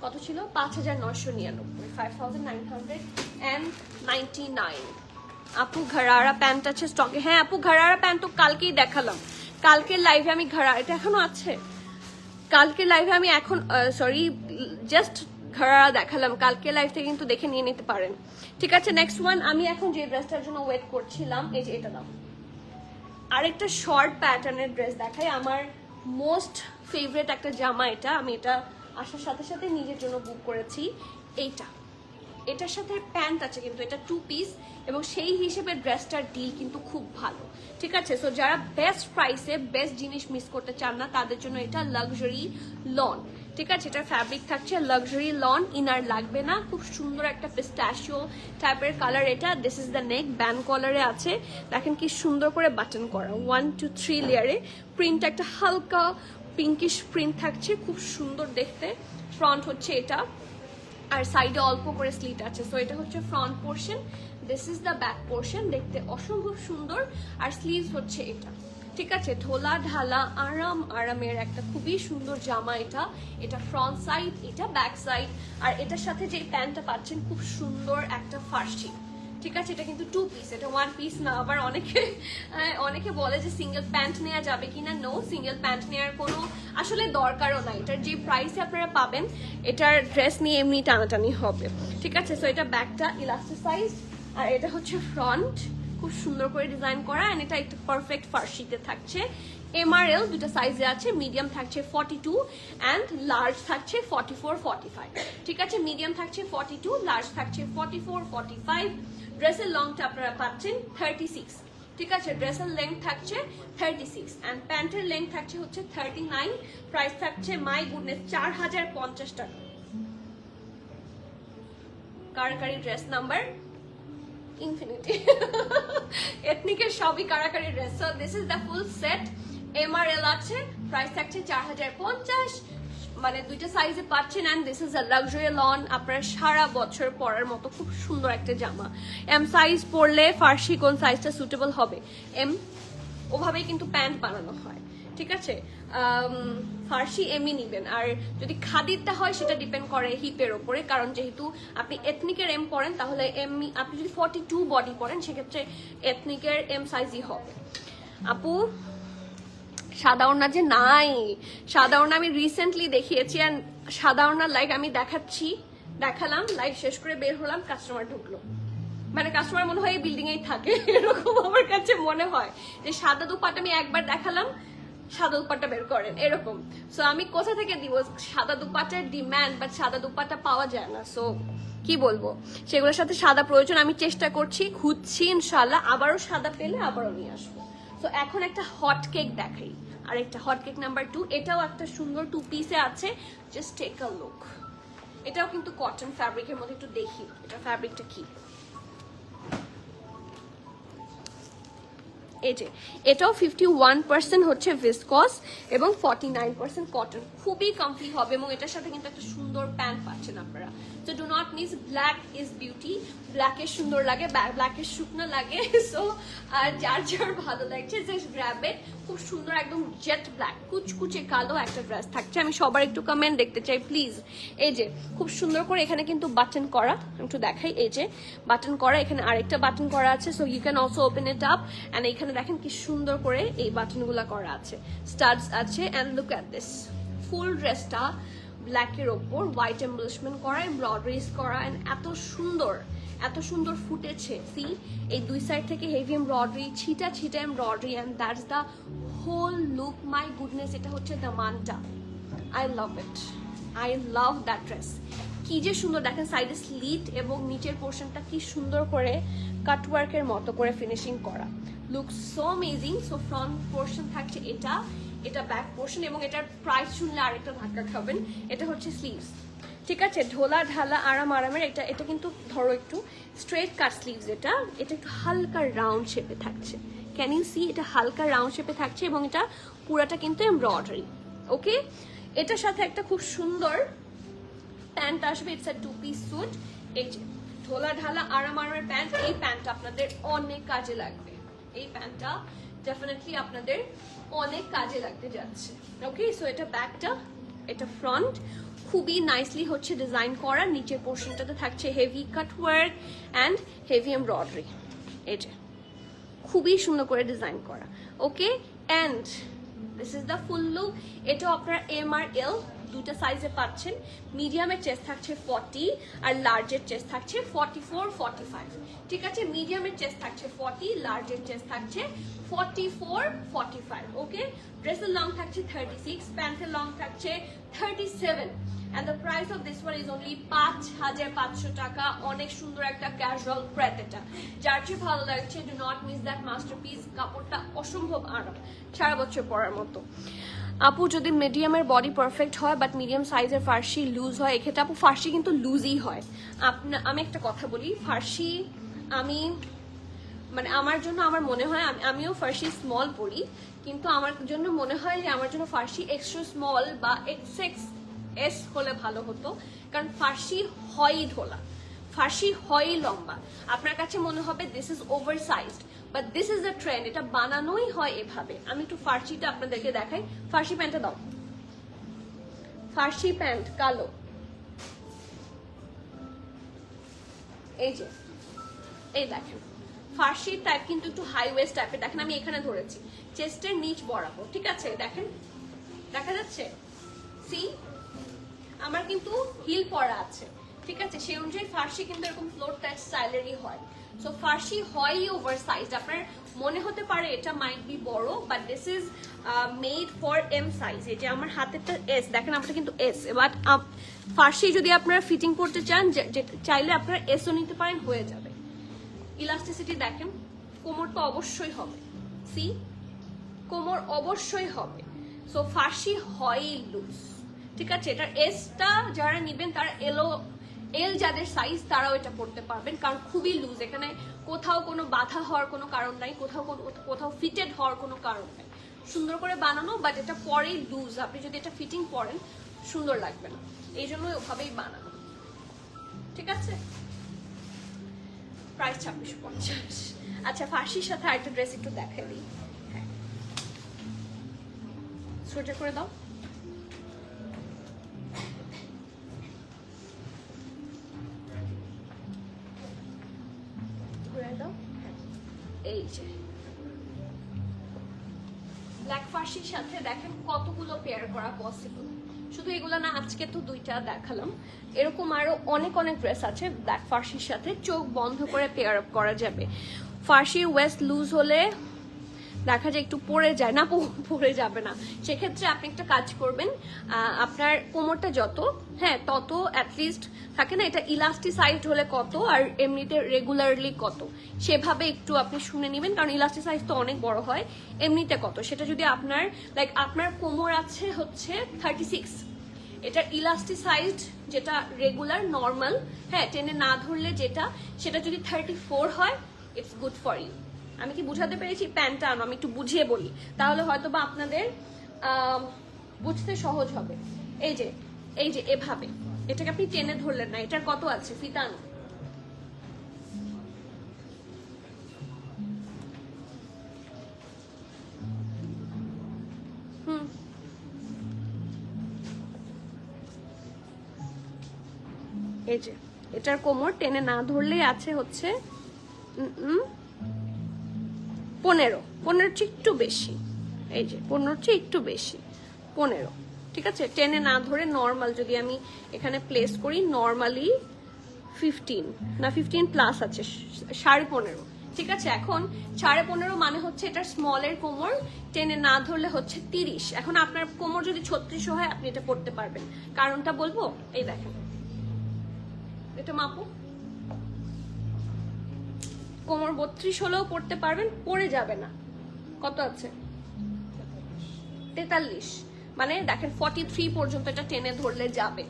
কত ছিল 5,999, 5,999। আপু ঘরারা প্যান্ট আছে স্টকে? হ্যাঁ আপু ঘরারা প্যান্ট তো কালকেই দেখালাম, কালকের লাইভে আমি ঘরারা, এটা এখনো আছে, কালকের লাইভে আমি এখন সরি জাস্ট ঘরারা দেখালাম, কালকে লাইভ থেকে কিন্তু দেখে নিয়ে নিতে পারেন, ঠিক আছে। নেক্সট ওয়ান, আমি এখন যে ড্রেসটার জন্য ওয়েট করছিলাম, এই যে এটা দাও, আরেকটা শর্ট প্যাটার্নের ড্রেস দেখাই। আমার মোস্ট ফেভারিট একটা জামা এটা, আমি এটা আসার সাথে সাথে নিজের জন্য বুক করেছি। এইটা, এটার সাথে প্যান্ট আছে, কিন্তু এটা 2 পিস এবং সেই হিসেবে ড্রেসটার ডিল কিন্তু খুব ভালো, ঠিক আছে। সো যারা বেস্ট প্রাইসে বেস্ট জিনিস মিস করতে চান না, তাদের জন্য এটা লাক্সারি লন, ঠিক আছে। এটা ফ্যাব্রিক থাকছে লাক্সারি লন, ইনার লাগবে না, খুব সুন্দর একটা পিস্তাশিও টাইপের কালার এটা। This is the neck, band কলারে আছে, দেখেন কি সুন্দর করে বাটন করা, 1 to 3 লেয়ারে। প্রিন্ট একটা হালকা পিঙ্কিশ প্রিন্ট থাকছে, খুব সুন্দর দেখতে। ফ্রন্ট হচ্ছে এটা, আর সাইডে অল্প করে স্লিট আছে। সো এটা হচ্ছে front portion, this is the back portion, দেখতে অসম্ভব সুন্দর। আর স্লিভস হচ্ছে এটা, ঠিক আছে। ঢোলা ঢালা আরামের একটা খুবই সুন্দর জামা এটা। এটা ফ্রন্ট সাইড, এটা ব্যাক সাইড। আর এটার সাথে যে প্যান্টটা পাচ্ছেন খুব সুন্দর একটা ফার্সি, ঠিক আছে। এটা কিন্তু 2 পিস, এটা 1 পিস না। আবার অনেকে বলে যে সিঙ্গেল প্যান্ট নেওয়া যাবে কিনা, নো, সিঙ্গেল প্যান্ট নেওয়ার কোনো আসলে দরকারও নাই। এটার যে প্রাইসে আপনারা পাবেন, এটার ড্রেস নিয়ে এমনি টানাটানি হবে, ঠিক আছে। সো এটা ব্যাকটা ইলাস্টিসাইজ, আর এটা হচ্ছে ফ্রন্ট, খুব সুন্দর করে ডিজাইন করা। এন্ড এটা একটা পারফেক্ট ফার্সিতে থাকছে। MRL দুটো সাইজে আছে, মিডিয়াম থাকছে 42 অ্যান্ড লার্জ থাকছে 44, 45, ঠিক আছে। মিডিয়াম থাকছে 42, লার্জ থাকছে 44, 45। ড্রেসের লংটা আপনারা পাচ্ছেন 36, ঠিক আছে। ড্রেসের লেন্থ থাকছে 36 এন্ড প্যান্টের লেন্থ থাকছে হচ্ছে 39। প্রাইস থাকছে মাই গুডনেস 4050 টাকা। কারাকারি ড্রেস নাম্বার ইনফিনিটি, এথনিকের সবই Karakari dress. So this is the full set, MRL আছে, প্রাইস থাকছে 4050, মানে দুইটা সাইজে পাচ্ছেন। And this is a luxury lawn, আপনারা সারা বছর পরার মতো খুব সুন্দর একটা জামা। এম সাইজ পরলে ফার্সি কোন সাইজটা সুটেবল হবে, এম ওভাবেই কিন্তু প্যান্ট বানানো হয়, ঠিক আছে। ফার্সি এমই নিবেন, আর যদি খাদিরটা হয় সেটা ডিপেন্ড করে হিপের ওপরে, কারণ যেহেতু আপনি এথনিকের এম পরেন তাহলে এম, আপনি যদি 42 বডি পরেন সেক্ষেত্রে এথনিকের এম সাইজই হবে। আপু সাদা ওড়না যে নাই, সাদা ওড়না আমি রিসেন্টলি দেখিয়েছি, অ্যান্ড সাদা ওড়নার লাইক আমি দেখালাম, লাইভ শেষ করে বের হলাম, কাস্টমার ঢুকলো, মানে কাস্টমার মনে হয় এই বিল্ডিং এই থাকে, এরকম আমার কাছে মনে হয় যে সাদা দুপাট্টা আমি একবার দেখালাম, সাদা দুপাট্টা বের করেন এরকম। সো আমি কোথা থেকে দিব, সাদা দুপাট্টার ডিমান্ড, বাট সাদা দুপাট্টা পাওয়া যায় না। সো কি বলবো, সেগুলোর সাথে সাদা প্রয়োজন, আমি চেষ্টা করছি, খুঁজছি, ইনশাল্লাহ আবারও সাদা পেলে আবারও নিয়ে আসবো। তো এখন একটা হট কেক দেখাই, আর একটা হট কেক নাম্বার 2, এটাও একটা সুন্দর 2 পিসে আছে, জাস্ট টেক আ লুক। এটাও কিন্তু কটন ফ্যাব্রিকের মধ্যে, একটু দেখি এটা ফ্যাব্রিকটা কি। এই যে এটাও 51% হচ্ছে ভিসকস এবং 49% কটন, খুবই কমফি হবে, এবং এটার সাথে কিন্তু একটা সুন্দর প্যান্ট পাচ্ছেন আপনারা। তো do not miss, black is beauty, ব্ল্যাকের সুন্দর লাগে, ব্ল্যাকের শুকনো লাগে। সো যার যার ভালো লাগছে জাস্ট গ্র্যাব ইট, খুব সুন্দর একদম জেট ব্ল্যাক, কুচকুচে কালো একটা ড্রেস থাকছে। আমি সবার একটু কমেন্ট দেখতে চাই প্লিজ। এই যে খুব সুন্দর করে এখানে কিন্তু বাটন করা, একটু দেখাই, এই যে বাটন করা, এখানে আরেকটা বাটন করা আছে, so you can also open it up. And এখানে দেখেন কি সুন্দর করে এই বাটনগুলো করা আছে, স্টাডস আছে। And look at this, full ড্রেসটা ব্ল্যাকের ওপর হোয়াইট এমব্লিশমেন্ট করা, এমব্রয়ডারিজ করা, এন্ড এত সুন্দর ফুটেছে। সি, এই দুই সাইড থেকে হেভি এমব্রয়ডারি, ছিটা embroidery, and that's the whole look. My goodness, এটা হচ্ছে দামানটা, আই লাভ দ্যাট ড্রেস। কি যে সুন্দর দেখেন, সাইডে স্লিট এবং নিচের পোর্শনটা কি সুন্দর করে কাটওয়ার্কের মতো করে ফিনিশিং করা, looks so amazing. So front portion থাকছে এটা ব্যাক পোর্শন, এবং এটার প্রাইস শুনলে আরেকটা ধাক্কা খাবেন। এটা হচ্ছে স্লিভস, ঠিক আছে, ঢোলা ঢালা আরামের। এটা কিন্তু ধরো একটু স্ট্রেট কাট স্লিভস, এটা একটু হালকা রাউন্ড শেপে থাকছে, ক্যান ইউ সি, এটা হালকা রাউন্ড শেপে থাকছে, এবং এটা পুরাটা কিন্তু এমব্রয়ডারি। ওকে, এটার সাথে একটা খুব সুন্দর প্যান্ট আসবে, ইটস আ 2 পিস স্যুট। এই যে ঢোলা ঢালা আরামের প্যান্ট, এই প্যান্টটা আপনাদের অনেক কাজে লাগবে, এই প্যান্টটা ডেফিনেটলি আপনাদের অনেক কাজে লাগতে যাচ্ছে। ওকে, সো এটা ব্যাকটা, এটা ফ্রন্ট, খুবই নাইসলি হচ্ছে ডিজাইন করা, নিচের পোর্শনটাতে থাকছে heavy cut work and heavy embroidery, এই যে খুবই সুন্দর করে ডিজাইন করা। Okay, and this is the full look. এটাও আপনারা এম আর এল দুটা সাইজে পাচ্ছেন। মিডিয়ামের চেস্ট থাকছে 40 আর লার্জের চেস্ট থাকছে 44, 45, ঠিক আছে। মিডিয়ামের চেস্ট থাকছে 40, লার্জের চেস্ট থাকছে 44, 45। ওকে, ড্রেসের লং থাকছে 36, প্যান্টের লং থাকছে 37, and the price of this one is only 5500 টাকা। অনেক সুন্দর একটা ক্যাজুয়াল ক্রেপ, এটা যার চেয়ে ভালো লাগছে do not miss that masterpiece. কাপড়টা অসম্ভব আরাম, সারা বছর পরার মতো। আপু যদি মিডিয়ামের বডি পারফেক্ট হয় বাট মিডিয়াম সাইজের ফার্সি লুজ হয়, এক্ষেত্রে আপু ফার্সি কিন্তু লুজই হয়। আমি একটা কথা বলি, ফার্সি আমি মানে আমার জন্য আমার মনে হয়, আমিও ফার্সি স্মল পরি, কিন্তু আমার জন্য মনে হয় যে আমার জন্য ফার্সি এক্সট্রা স্মল বা XXS হলে ভালো হতো, কারণ ফার্সি হয়ই ঢোলা, ফার্সি হয়ই লম্বা। আপনার কাছে মনে হবে this is over sized, but this is the trend, এটা বানানোই হয় এভাবে। আমি একটু ফার্সিটা আপনাদেরকে দেখাই। ফার্সি প্যান্টটা দাও, ফার্সি প্যান্ট কালো, এই যে এই দেখেন ফার্সি টাইপ, কিন্তু একটু হাই ওয়েস্ট টাইপের। দেখেন আমি এখানে ধরেছি চেস্টের নিচ বরাবর, ঠিক আছে, দেখেন দেখা যাচ্ছে। সি, আমার কিন্তু হিল পরা আছে, ঠিক আছে, সেই অনুযায়ী ফার্সি কিন্তু এরকম ফ্লোর টাইপ স্টাইলেরই হয়। সো ফার্সি হয়ই ওভার সাইজ। আপনার মনে হতে পারে এটা মাইট বি বড়, but this is made for M size. এই যে আমার হাতেরটা এস, দেখেন আমরা কিন্তু এস, বাট ফার্সি যদি আপনারা ফিটিং করতে চান চাইলে আপনারা এসও নিতে পারেন, হয়ে যাবে। ইলাস্টিসিটি দেখেন, কোমর তো অবশ্যই হবে, সি কোমর অবশ্যই হবে। সো ফার্সি হয় লুজ, ঠিক আছে। এটার এসটা যারা নিবেন তারা এল যাদের সাইজ তারাও এটা পড়তে পারবেন, কারণ খুবই লুজ। এখানে কোথাও কোনো বাধা হওয়ার কোনো কারণ নাই, কোথাও ফিটেড হওয়ার কোনো কারণ নাই। সুন্দর করে বানানো, বাট এটা পরেই লুজ। আপনি যদি এটা ফিটিং পরেন সুন্দর লাগবে না, এই জন্যই ওভাবেই বানানো, ঠিক আছে। প্রাইস 2650। আচ্ছা, ফার্সির সাথে আরেকটা ড্রেস একটু দেখাই দিই। হ্যাঁ, সোজা করে দাও। এই যে ব্ল্যাক ফার্সির সাথে দেখেন কতগুলো পেয়ার করা পসিবল। শুধু এগুলো না, আজকে তো 2টা দেখালাম, এরকম আরো অনেক অনেক ড্রেস আছে ব্ল্যাক ফার্সির সাথে, চোখ বন্ধ করে পেয়ার আপ করা যাবে। ফার্সির ওয়েস্ট লুজ হলে দেখা যায় একটু পড়ে যায়, না পড়ে যাবে না, সেক্ষেত্রে আপনি একটা কাজ করবেন, আপনার কোমরটা যত, হ্যাঁ তত অ্যাটলিস্ট থাকে না, এটা ইলাস্টিসাইজড হলে কত আর এমনিতে রেগুলারলি কত, সেভাবে একটু আপনি শুনে নেবেন, কারণ ইলাস্টিসাইজ তো অনেক বড় হয়, এমনিতে কত সেটা যদি আপনার আপনার কোমর আছে হচ্ছে 36, এটা ইলাস্টিসাইজড যেটা রেগুলার নর্মাল, হ্যাঁ টেনে না ধরলে যেটা, সেটা যদি 34 হয়, ইটস গুড ফর ইউ। আমি কি বুঝাতে পেরেছি? প্যান্টটা আনো, আমি একটু বুঝিয়ে বলি, তাহলে হয়তো বা আপনাদের বুঝতে সহজ হবে। এই যে এভাবে এটাকে আপনি টেনে ধরলেন না, এটার কত আছে, ফিতা আনো। এই যে এটার কোমর টেনে না ধরলেই আছে হচ্ছে 15 চেয়ে একটু বেশি, এই যে 15 চেয়ে একটু বেশি, 15, ঠিক আছে। টেনে না ধরে নর্মাল যদি আমি এখানে প্লেস করি, নর্মালি 15 না 15 প্লাস আছে, 15.5, ঠিক আছে। এখন 15.5 মানে হচ্ছে এটার স্মলের কোমর, টেনে না ধরলে হচ্ছে 30। এখন আপনার কোমর যদি 36 হয় আপনি এটা পড়তে পারবেন, কারণটা বলবো, এই দেখেন এটা মাপো, কোমর 32 হলেও পড়তে পারবেন, পড়ে যাবে না। কত আছে? 43, মানে দেখেন 43 পর্যন্ত এটা টেনে ধরলে যাবে।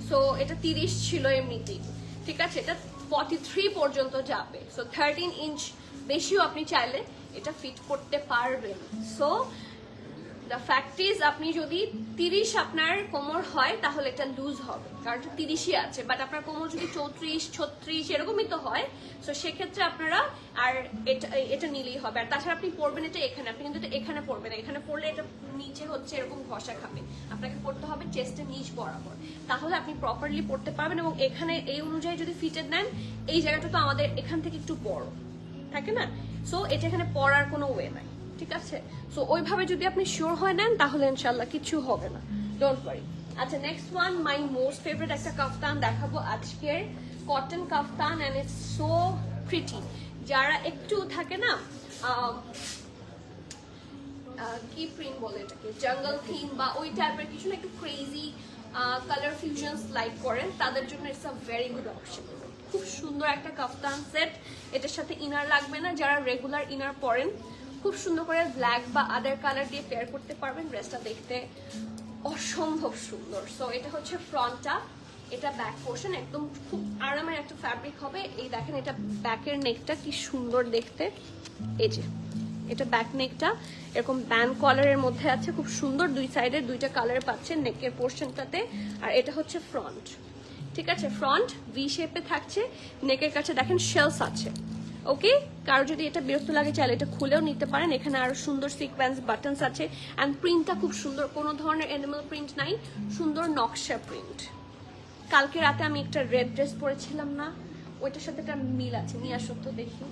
সো এটা 30 ছিল এমনিতেই, ঠিক আছে, এটা 43 পর্যন্ত যাবে। সো 13 ইঞ্চ বেশিও আপনি চাইলে এটা ফিট করতে পারবেন। সো দ্য ফ্যাক্ট ইজ, আপনি যদি 30 আপনার কোমর হয় তাহলে এটা লুজ হবে, কারণ এটা 30ই আছে, বাট আপনার কোমর যদি 34, 36 এরকমই তো হয়, সো সেক্ষেত্রে আপনারা আর এটা নিলেই হবে। আর তাছাড়া আপনি পরবেন এটা এখানে, আপনি কিন্তু এটা এখানে পরবেন না, এখানে পরলে এটা নিচে হচ্ছে এরকম ঘষা খাবে, আপনাকে পড়তে হবে চেস্টের নিচ বরাবর, তাহলে আপনি প্রপারলি পড়তে পারবেন। এবং এখানে এই অনুযায়ী যদি ফিটেড নেন, এই জায়গাটা তো আমাদের এখান থেকে একটু বড় থাকে না, সো এটা এখানে পরার কোনো ওয়ে নাই, ঠিক আছে। সো ওইভাবে যদি আপনি শিওর হয়ে নেন তাহলে ইনশাল্লাহ কিছু হবে না, ডোন্ট ওয়ারি। আচ্ছা, next one, my most favourite একটা কাফতান দেখাবো আজকের, cotton kaftan, and it's so pretty. যারা একটু থাকে না কি প্রিন্ট বলে এটাকে, জঙ্গল থিম বা ওই টাইপের কিছু না, একটু ক্রেজি কালার ফিউশনস লাইক করেন, তাদের জন্য it's a very good option. খুব সুন্দর একটা কাফতান সেট, এটার সাথে ইনার লাগবে না, যারা রেগুলার ইনার পরেন খুব সুন্দর করে ব্ল্যাক বা আদার কালার দিয়ে পেয়ার করতে পারবেন, ড্রেসটা দেখতে অসম্ভব সুন্দর। সো এটা হচ্ছে ফ্রন্টটা, এটা ব্যাক পোর্শন, একদম খুব আরামের একটা ফ্যাব্রিক হবে। এই দেখেন এটা ব্যাকের নেকটা কি সুন্দর দেখতে, এই যে এটা ব্যাক নেকটা এরকম ব্যান্ড কলারের মধ্যে আছে, খুব সুন্দর, দুই সাইডে দুইটা কালার পাচ্ছেন নেকের পোর্শনটাতে। আর এটা হচ্ছে ফ্রন্ট, ঠিক আছে, ফ্রন্ট ভি শেপে থাকছে, নেকের কাছে দেখেন শেলস আছে, ওকে। কারো যদি এটা বিরক্ত লাগে চাইলে এটা খুলেও নিতে পারেন, এখানে আরো সুন্দর সিকোয়েন্স বাটনস আছে, অ্যান্ড প্রিন্টটা খুব সুন্দর, কোনো ধরনের অ্যানিমাল প্রিন্ট নাই, সুন্দর নকশা প্রিন্ট। কালকে রাতে আমি একটা রেড ড্রেস পরেছিলাম না, ওইটার সাথে একটা মিল আছে, নিয়ে আসো তো দেখি।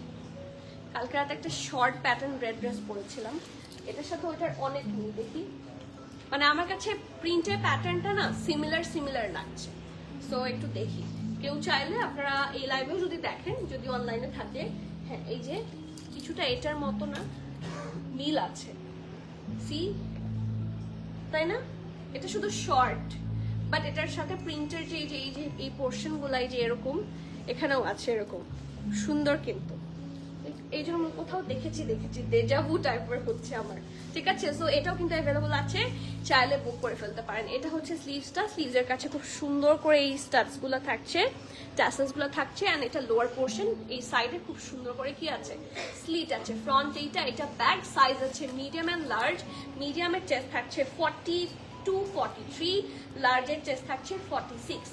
কালকে রাতে একটা শর্ট প্যাটার্ন রেড ড্রেস পরেছিলাম, এটার সাথে ওইটার অনেক মিল, দেখি, মানে আমার কাছে প্রিন্টের প্যাটার্নটা না সিমিলার লাগছে। সো একটু দেখি, কেউ চাইলে আপনারা এই লাইভেও যদি দেখেন, যদি অনলাইনে থাকে, হ্যাঁ এই যে কিছুটা এটার মতো না মিল আছে, সি, তাই না? এটা শুধু শর্ট, বাট এটার সাথে প্রিন্টের যে এই পোর্শন গুলাই যে এরকম, এখানেও আছে এরকম সুন্দর, কিন্তু এই জন্য কোথাও দেখেছি ডেজাভু টাইপের হচ্ছে আমার, ঠিক আছে। সো এটাও কিন্তু অ্যাভেলেবল আছে, চাইলে বুক করে ফেলতে পারেন। এটা হচ্ছে স্লিভসটা, স্লিভসের কাছে খুব সুন্দর করে এই স্টাডস গুলো থাকছে, ট্যাসেলস গুলো থাকছে, এন্ড এটা লোয়ার পোর্শন, এই সাইডে খুব সুন্দর করে কি আছে, স্লিট আছে। ফ্রন্ট এটা ব্যাক সাইজ আছে মিডিয়াম এন্ড লার্জ। মিডিয়ামের চেস্ট থাকছে 42-43, লার্জের চেস্ট থাকছে 46,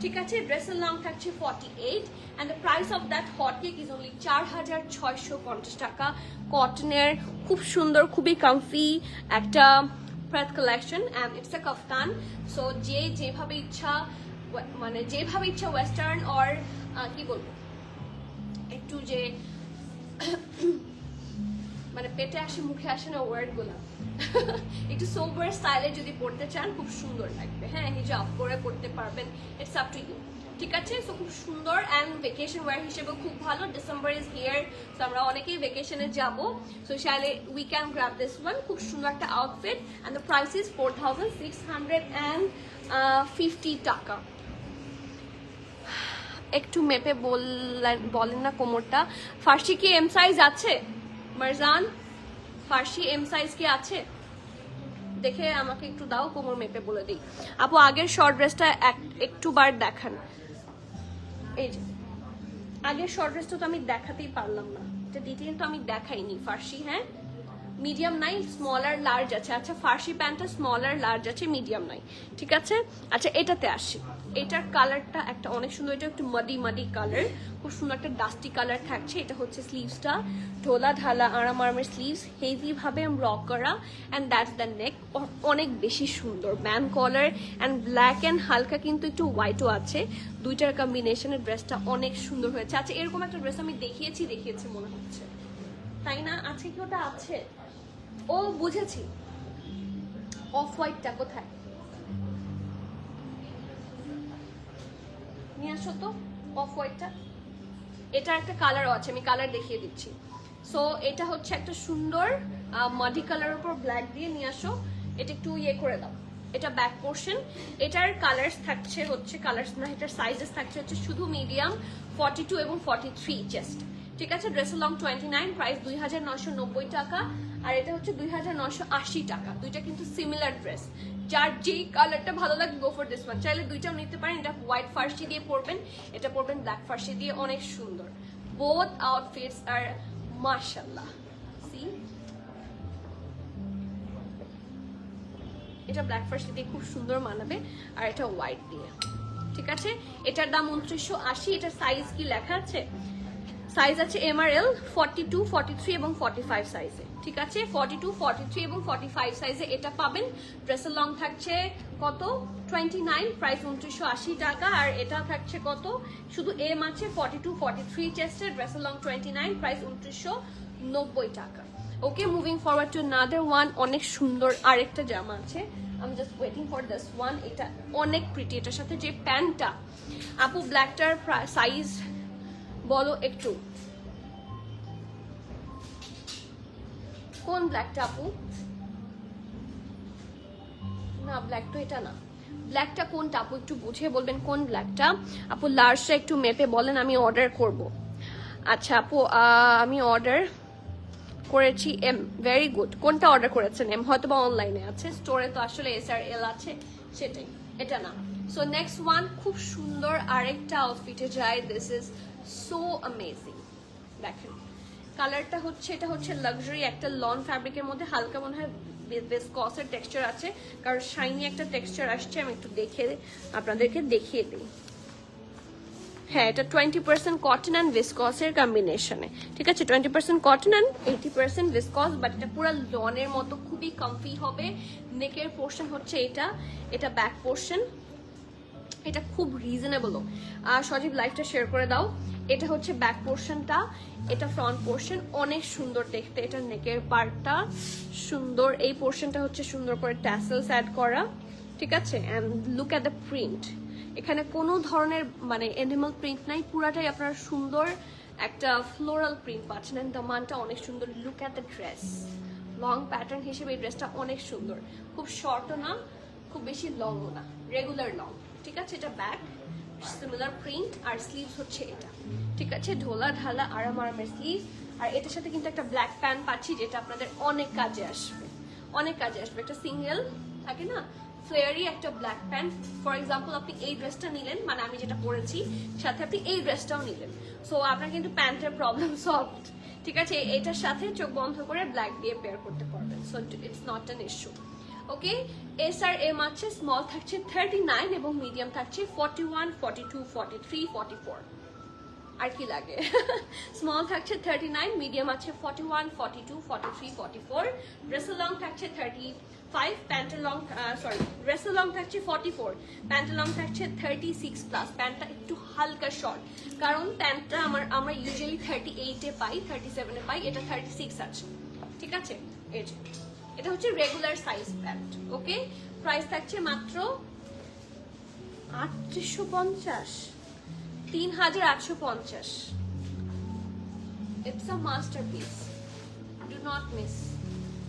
ঠিক আছে। ড্রেসের লং থাকছে 48 and the price of that hot cake is only 4650 টাকা। কটনের খুব সুন্দর, খুবই কমফি একটা প্রেথ collection and it's a kaftan, so যেভাবে ইচ্ছা, মানে যেভাবে ইচ্ছা ওয়েস্টার্ন অর কি বলবো, একটু যে মানে পেটে আসে মুখে আসে না ওয়ার্ড গুলা, একটু সোবার স্টাইলে যদি পড়তে চান খুব সুন্দর লাগবে। হ্যাঁ, হিজাব করে পড়তে পারবেন, ইটস আপ টু ইউ, ঠিক আছে। সো খুব সুন্দর অ্যান্ড ভেকেশন ওয়্যার হিসেবে খুব ভালো। ডিসেম্বর ইজ হিয়ার, সো আমরা অনেকেই ভেকেশনে যাব, সো চাইলে we can grab this one. খুব সুন্দর একটা outfit and the price is 4650 টাকা। একটু মেপে বলেন না কোমরটা। ফার্সি কি এম সাইজ আছে মারজান? ফার্সি এম সাইজ কি আছে? দেখে আমাকে একটু দাও, কোমর মেপে বলে দিই। আপু আগের শর্ট ড্রেসটা একটু বার দেখান। এই যে আগের শর্ট ড্রেসটা তো আমি দেখাতেই পারলাম না, এটা ডিটেইল তো আমি দেখাইনি। ফার্সি হ্যাঁ, মিডিয়াম নাই, স্মল আর লার্জ আছে। আচ্ছা ফার্সি প্যান্টটা স্মল আর লার্জ আছে, মিডিয়াম নাই, ঠিক আছে। আচ্ছা এটাতে আসি, এটার কালারটা একটা অনেক সুন্দর, এটা একটু মাদি কালার, খুব সুন্দর একটা ডাস্টি কালার থাকছে। এটা হচ্ছে স্লিভসটা, ঢোলা ঢালা আরাম আরামের স্লিভস, হেভি ভাবে রক করা, অ্যান্ড দ্যাটস দ্য নেক, অনেক বেশি সুন্দর man collar and black and হালকা কিন্তু একটু হোয়াইটও আছে, দুইটার কম্বিনেশনের ড্রেসটা অনেক সুন্দর হয়েছে। আচ্ছা এরকম একটা ড্রেস আমি দেখিয়েছি মনে হচ্ছে, তাই না? আছে কি ওটা? আছে, ও বুঝেছি। অফ হোয়াইটটা কোথায়? নিয়ে আসো তো অফ হোয়াইটটা। এটার একটা কালারও আছে, আমি কালার দেখিয়ে দিচ্ছি। সো এটা হচ্ছে একটা সুন্দর মাডি কালারের উপর ব্ল্যাক দিয়ে নিয়ে আসো। এটা একটু ইয়ে করে দাও, এটা ব্যাক পোর্শন। এটার কালার্স থাকছে হচ্ছে, কালার্স না, এটার সাইজেস থাকছে হচ্ছে শুধু মিডিয়াম 42 এবং 43 চেস্ট, ঠিক আছে। ড্রেসের লং 29, প্রাইস 2990 টাকা, আর এটা হচ্ছে 2980 টাকা। দুইটা কিন্তু সিমিলার ড্রেস, যার যেই কালারটা ভালো লাগে গো ফর দিস ওয়ান। চাইলে দুইটাও নিতে পারেন। এটা হোয়াইট ফার্সি দিয়ে পরবেন, এটা পরবেন ব্ল্যাক ফার্সি দিয়ে, অনেক সুন্দর। বোথ আউটফিটস আর মাশাআল্লাহ। সি এটা ব্ল্যাক ফার্সি দিয়ে খুব সুন্দর মানাবে, আর এটা হোয়াইট দিয়ে, ঠিক আছে। এটার দাম 2980। এটার সাইজ কি লেখা আছে? সাইজ আছে MRL 42, 43 এবং 45 সাইজে, ঠিক আছে। 42, 43 এবং 45 সাইজে এটা পাবেন। ড্রেসের লং থাকছে কত? 29, প্রাইস 2980 টাকা। আর এটা থাকছে কত? শুধু এম আছে 42, 43 চেস্টের, ড্রেসের লং 29, প্রাইস 2990 টাকা। Okay, moving forward to another one. অনেক সুন্দর আরেকটা জামা আছে, আমি just waiting for this one. এটা অনেক প্রিটি, এটার সাথে যে প্যান্টটা, আপু ব্ল্যাকটার সাইজ বলো একটু, কোন ব্ল্যাকটা আপু? না ব্ল্যাক তো এটা না, ব্ল্যাকটা কোনটা আপু একটু বুঝে বলবেন কোন ব্ল্যাকটা। আপু লার্জটা একটু মেপে বলেন, আমি অর্ডার করব। আচ্ছা আপু আমি অর্ডার করেছি এম। Very good. কোনটা অর্ডার করেছেন? এম হয়তো বা অনলাইনে আছে, স্টোরে তো আসলে এস আর এল আছে, সেটাই, এটা না। সো নেক্সট ওয়ান, খুব সুন্দর আরেকটা আউটফিটে যায়। This is so amazing. দেখেন কালারটা হচ্ছে, এটা হচ্ছে লাক্সারি একটা লন ফ্যাব্রিকের মধ্যে, হালকা মনে হয় ভিসকসের টেক্সচার আছে, কারণ শাইনি একটা টেক্সচার আসছে। আমি একটু দেখে আপনাদেরকে দেখিয়ে দিই। হ্যাঁ, এটা 20% কটন অ্যান্ড ভিসকসের কম্বিনেশনে, ঠিক আছে। 20% কটন অ্যান্ড 80% ভিসকস, বাট এটা পুরো লনের মতো খুবই কমফি হবে। নেকের পোর্শন হচ্ছে এটা, এটা ব্যাক পোর্শন, এটা খুব রিজনেবল। সজীব লাইফটা শেয়ার করে দাও। এটা হচ্ছে ব্যাক পোর্শনটা, এটা ফ্রন্ট পোর্শন, অনেক সুন্দর দেখতে। এটা নেকের পার্টটা সুন্দর, এই পোর্শনটা হচ্ছে সুন্দর করে ট্যাসেলস অ্যাড করা, ঠিক আছে। And look at the print, এখানে কোনো ধরনের মানে অ্যানিমাল প্রিন্ট নাই, পুরাটাই আপনারা সুন্দর একটা ফ্লোরাল প্রিন্ট পাচ্ছেন। অ্যান্ড দামানটা অনেক সুন্দর। Look at the dress, long pattern হিসেবে এই ড্রেসটা অনেক সুন্দর, খুব শর্টও না খুব বেশি লংও না, রেগুলার লং, ঠিক আছে। এটা ব্যাক সিমিলার প্রিন্ট, আর স্লিভস হচ্ছে এটা, ঠিক আছে। ঢোলা ঢালা আরাম আরামের স্লিভস, আর এটার সাথে কিন্তু একটা ব্ল্যাক প্যান্ট পাচ্ছি, যেটা আপনাদের অনেক কাজে আসবে, অনেক কাজে আসবে। একটা সিঙ্গেল থাকে না ফ্লেয়ারি একটা ব্ল্যাক প্যান্ট, ফর এক্সাম্পল আপনি এই ড্রেসটা নিলেন, মানে আমি যেটা পরেছি সাথে আপনি এই ড্রেসটাও নিলেন, সো আপনার কিন্তু প্যান্টের প্রবলেম সলভ। ঠিক আছে, এটার সাথে চোখ বন্ধ করে ব্ল্যাক দিয়ে পেয়ার করতে পারবেন, so it's not an issue. Okay, S আর এম আছে, স্মল থাকছে 39 এবং মিডিয়াম থাকছে 41, 42, 43, 44। আর কি লাগে, স্মল থাকছে 39, মিডিয়াম আছে 41, 42, 43, 44, ড্রেসের লং থাকছে 35, প্যান্টের লং ড্রেসের লং থাকছে 44, প্যান্টের লং থাকছে 36 প্লাস। প্যান্টটা একটু হালকা শর্ট, কারণ প্যান্টটা আমরা ইউজুয়ালি 38-এ পাই, 37-এ পাই, এটা 36 আছে। ঠিক আছে, এই যে এটা হচ্ছে রেগুলার সাইজ প্যান্ট। ওকে, প্রাইস থাকছে মাত্র 3850, 3850। It's a masterpiece, do not miss.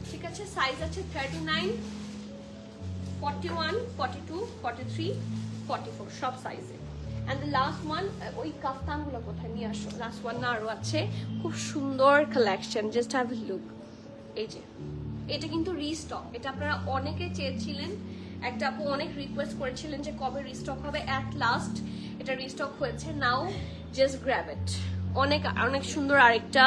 ঠিক আছে, সাইজ আছে 39, 41, 42, 43, 44 সব সাইজে। অ্যান্ড দ্য লাস্ট ওয়ান, ওই কাফতানগুলো কোথায় নিয়ে আসো, লাস্ট ওয়ান না আরও আছে, খুব সুন্দর collection, just have a look. এই যে এটা কিন্তু রিস্টক, এটা আপনারা অনেকে চেয়েছিলেন, একটা আপু অনেক রিকোয়েস্ট করেছিলেন যে কবে রিস্টক হবে, অ্যাট লাস্ট এটা রিস্টক হয়েছে। নাও জাস্ট গ্র্যাব ইট। অনেক অনেক সুন্দর আরেকটা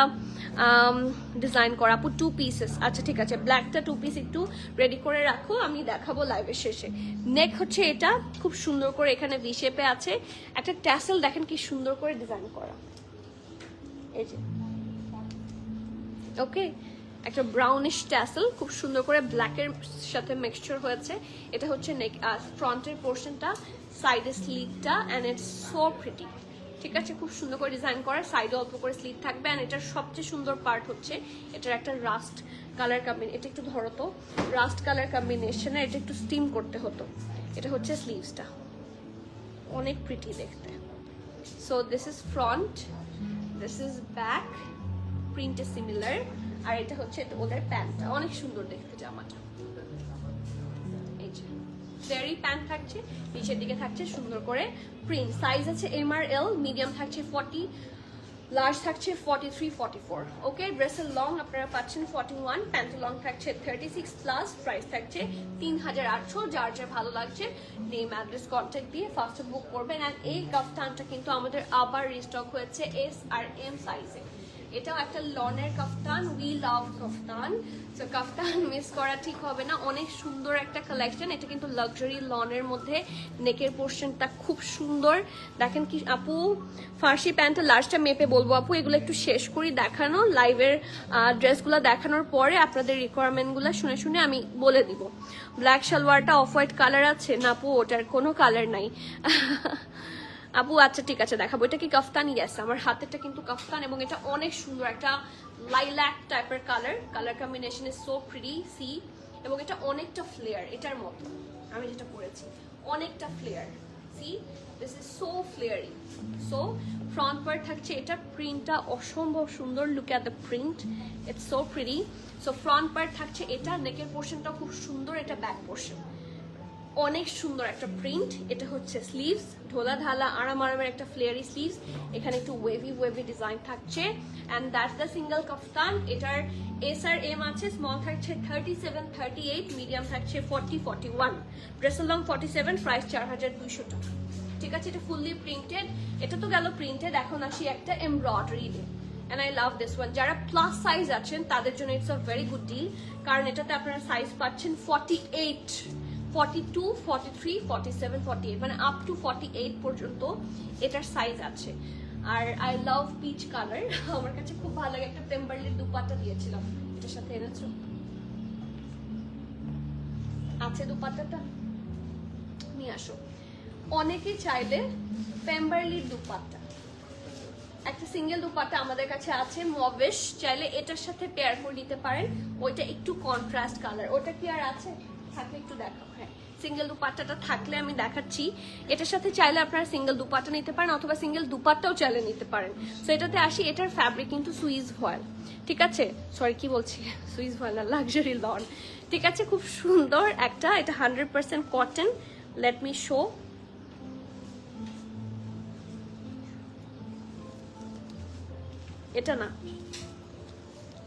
ডিজাইন করা আপু, 2 পিসেস। আচ্ছা ঠিক আছে, ব্ল্যাকটা 2 পিস একটু রেডি করে রাখো, আমি দেখাবো লাইভের শেষে। নেক হচ্ছে এটা, খুব সুন্দর করে এখানে ভি শেপে আছে, একটা ট্যাসেল দেখেন কি সুন্দর করে ডিজাইন করা, এই যে। ওকে, একটা ব্রাউনিশ ট্যাসেল খুব সুন্দর করে ব্ল্যাকের সাথে মিক্সচার হয়েছে। এটা হচ্ছে নেক ফ্রন্টের পোর্শনটা, সাইডের স্লিভটা, অ্যান্ড ইটস সো প্রিটি। ঠিক আছে, খুব সুন্দর করে ডিজাইন করা, সাইডে অল্প করে স্লিভ থাকবে। অ্যান্ড এটার সবচেয়ে সুন্দর পার্ট হচ্ছে এটার একটা রাস্ট কালার কম্বিনেশন, এটা একটু ধরো তো, রাস্ট কালার কম্বিনেশনে এটা একটু স্টিম করতে হতো। এটা হচ্ছে স্লিভসটা, অনেক প্রিটি দেখতে। So this is front, this is back, print is similar. আর এটা হচ্ছে ওদের প্যান্টটা, অনেক সুন্দর দেখতে জামাটা। এই যে ফ্লেয়ারি প্যান্ট থাকছে, নিচের দিকে থাকছে সুন্দর করে প্রিন্ট। সাইজ আছে এম আর এল, মিডিয়াম থাকছে 40, লার্জ থাকছে 43, 44। ওকে, ড্রেসের লং আপনারা পাচ্ছেন 41, প্যান্টের লং থাকছে 36 প্লাস। প্রাইস থাকছে 3800। যার যার ভালো লাগছে নেম, অ্যাড্রেস, কন্ট্যাক্ট দিয়ে ফার্স্ট বুক করবেন। অ্যান্ড এই কাফতানটা কিন্তু আমাদের আবার রিস্টক হয়েছে এস আর এম সাইজে। এটাও একটা লনের কাফতান, উই লাভ কাফতান, তো কাফতান মিস করা ঠিক হবে না। অনেক সুন্দর একটা কালেকশন, এটা কিন্তু লাক্সারি লনের মধ্যে, নেকের পোর্শনটা খুব সুন্দর। দেখেন কি আপু, ফার্সি প্যান্টের লাস্টটা মেপে বলবো আপু, এগুলো একটু শেষ করি দেখানো, লাইভের ড্রেসগুলো দেখানোর পরে আপনাদের রিকোয়ারমেন্টগুলো শুনে শুনে আমি বলে দিব। ব্ল্যাক সালোয়ারটা অফ হোয়াইট কালার আছে না আপু, ওটার কোনো কালার নাই আপু। আচ্ছা ঠিক আছে, দেখাবো। এটা কি কাফতান? ইয়েস, আমার হাতেরটা কিন্তু কাফতান, এবং এটা অনেক সুন্দর একটা লাইল্যাক টাইপের colour combination is so pretty, see. এবং এটা অনেকটা ফ্লেয়ার, এটার মতো আমি যেটা পরেছি, অনেকটা flare, see, this is so flary. So front part থাকছে এটা, প্রিন্টটা অসম্ভব সুন্দর, look at the print, it's so pretty. So front part থাকছে এটা, নেকের পোর্শনটা খুব সুন্দর, এটা ব্যাক পোর্শন, অনেক সুন্দর একটা প্রিন্ট। এটা হচ্ছে স্লিভস, ঢোলা ঢালা আরাম আরামের একটা ফ্লেয়ারি স্লিভস, এখানে একটু ওয়েভি ডিজাইন থাকছে। অ্যান্ড দ্যাটস দ্য সিঙ্গেল কাফতান। এটার এস আর এম আছে, স্মল থাকছে 37, 38, মিডিয়াম থাকছে 40, 41, ড্রেসের লং 47, প্রাইস 4200 টাকা। ঠিক আছে, এটা ফুললি প্রিন্টেড। এটা তো গেল প্রিন্টেড, এখন আসি একটা এমব্রয়ডারি ডে। And I love this one. যারা প্লাস সাইজ আছেন তাদের জন্য it's a very good deal, কারণ এটাতে আপনারা সাইজ পাচ্ছেন 48, 42, 43, 47, 48, মানে আপ টু 48 পর্যন্ত এটার সাইজ আছে। আর আই লাভ পিচ কালার, আমার কাছে খুব ভালো লাগে। একটা পেম্বারলির দুপাট্টা দিয়েছিলাম, এটার সাথে এনেছো? আছে দুপাট্টাটা, নিয়ে আসো। অনেকেই চাইলে পেম্বারলির দুপাট্টা, একটা সিঙ্গেল দুপাট্টা আমাদের কাছে আছে মবেশ, চাইলে এটার সাথে পেয়ার করে নিতে পারেন। ওইটা একটু কন্ট্রাস্ট কালার, ওটা কি আর আছে? থাকলে একটু দেখাও। হ্যাঁ, সিঙ্গেল দুপাট্টাটা থাকলে আমি দেখাচ্ছি। এটার সাথে চাইলে আপনারা সিঙ্গেল দুপাট্টা নিতে পারেন, অথবা সিঙ্গেল দুপাট্টাও চাইলে নিতে পারেন। সো এটাতে আসি, এটার ফ্যাব্রিক কিন্তু সুইস ভয়েল, ঠিক আছে, সরি কি বলছি, সুইস ভয়েল না, লাক্সারি লন। ঠিক আছে, খুব সুন্দর একটা, এটা 100% কটন। Let me show. এটা না,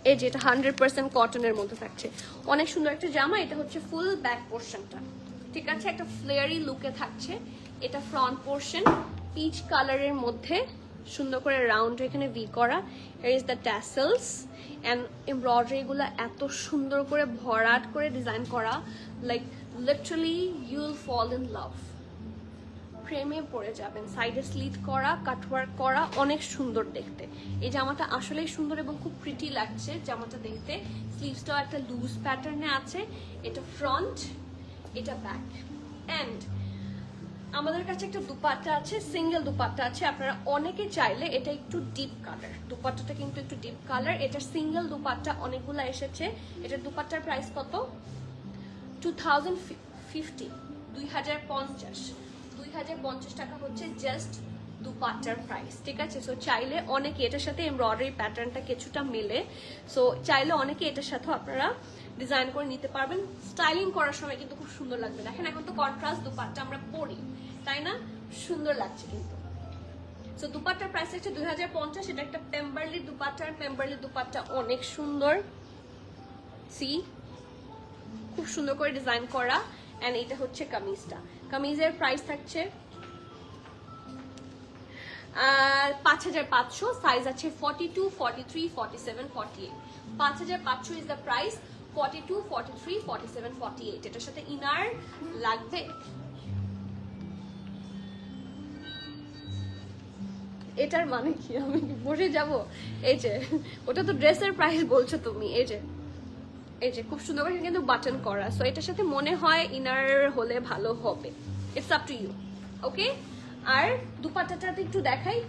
এই যে এটা 100% কটনের মধ্যে থাকছে, অনেক সুন্দর একটা জামা। এটা হচ্ছে ফুল ব্যাক পোর্শনটা, ঠিক আছে, একটা ফ্লেয়ারি লুকে থাকছে। এটা ফ্রন্ট পোর্শন পিচ কালারের মধ্যে সুন্দর করে রাউন্ড এখানে ভি করা। এর is the tassels and embroidery গুলো এত সুন্দর করে ভরাট করে ডিজাইন করা, like literally you will fall in love, প্রেমে পড়ে যাবেন। সাইডে স্লিট করা, কাটওয়ার্ক করা, অনেক সুন্দর দেখতে। এই জামাটা আসলেই সুন্দর এবং খুব প্রিটি লাগছে জামাটা দেখতে। স্লিভসটাও একটা লুজ প্যাটার্নে আছে। এটা ফ্রন্ট, এটা ব্যাক। অ্যান্ড আমাদের কাছে একটা দুপাট্টা আছে, সিঙ্গেল দুপাট্টা আছে। আপনারা অনেকে চাইলে, এটা একটু ডিপ কালার, দুপাট্টাটা কিন্তু একটু ডিপ কালার। এটা সিঙ্গেল দুপাট্টা অনেকগুলো এসেছে। এটার দুপাট্টার প্রাইস কত? 2050, 2050 টাকা হচ্ছে জাস্ট দুপাট্টার প্রাইস, ঠিক আছে। সো চাইলে অনেকে, এটার সাথে এমব্রয়ডারি প্যাটার্নটা কিছুটা মেলে, সো চাইলে অনেকে এটার সাথেও আপনারা ডিজাইন করে নিতে পারবেন। স্টাইলিং করার সময় কিন্তু খুব সুন্দর লাগবে। দেখেন এখন তো কন্ট্রাস্ট দুপাট্টা আমরা পরি, তাই না? সুন্দর লাগছে কিন্তু। সো দুপাট্টার প্রাইস হচ্ছে 2050। এটা একটা পেম্বারলি দুপাট্টা, আর পেম্বারলি দুপাট্টা অনেক সুন্দর, সি খুব সুন্দর করে ডিজাইন করা। এন্ড এটা হচ্ছে কামিজটা। কামিজের প্রাইস থাকছে 5500। সাইজ আছে 42, 43, 47, 48। 5500 ইজ দ্য প্রাইস। 42, 43, 47, 48। এটার সাথে ইনার লাগবে। এটার মানে কি? আমি বসে যাব? এই যে ওটা তো ড্রেসের প্রাইস বলছো তুমি। এই যে খুব সুন্দর করে কিন্তু বাটন করা। সো এটার সাথে মনে হয় ইনার হলে ভালো হবে। ইটস আপ টু ইউ, ওকে। আর দুপাট্টাটা একটু দেখাই।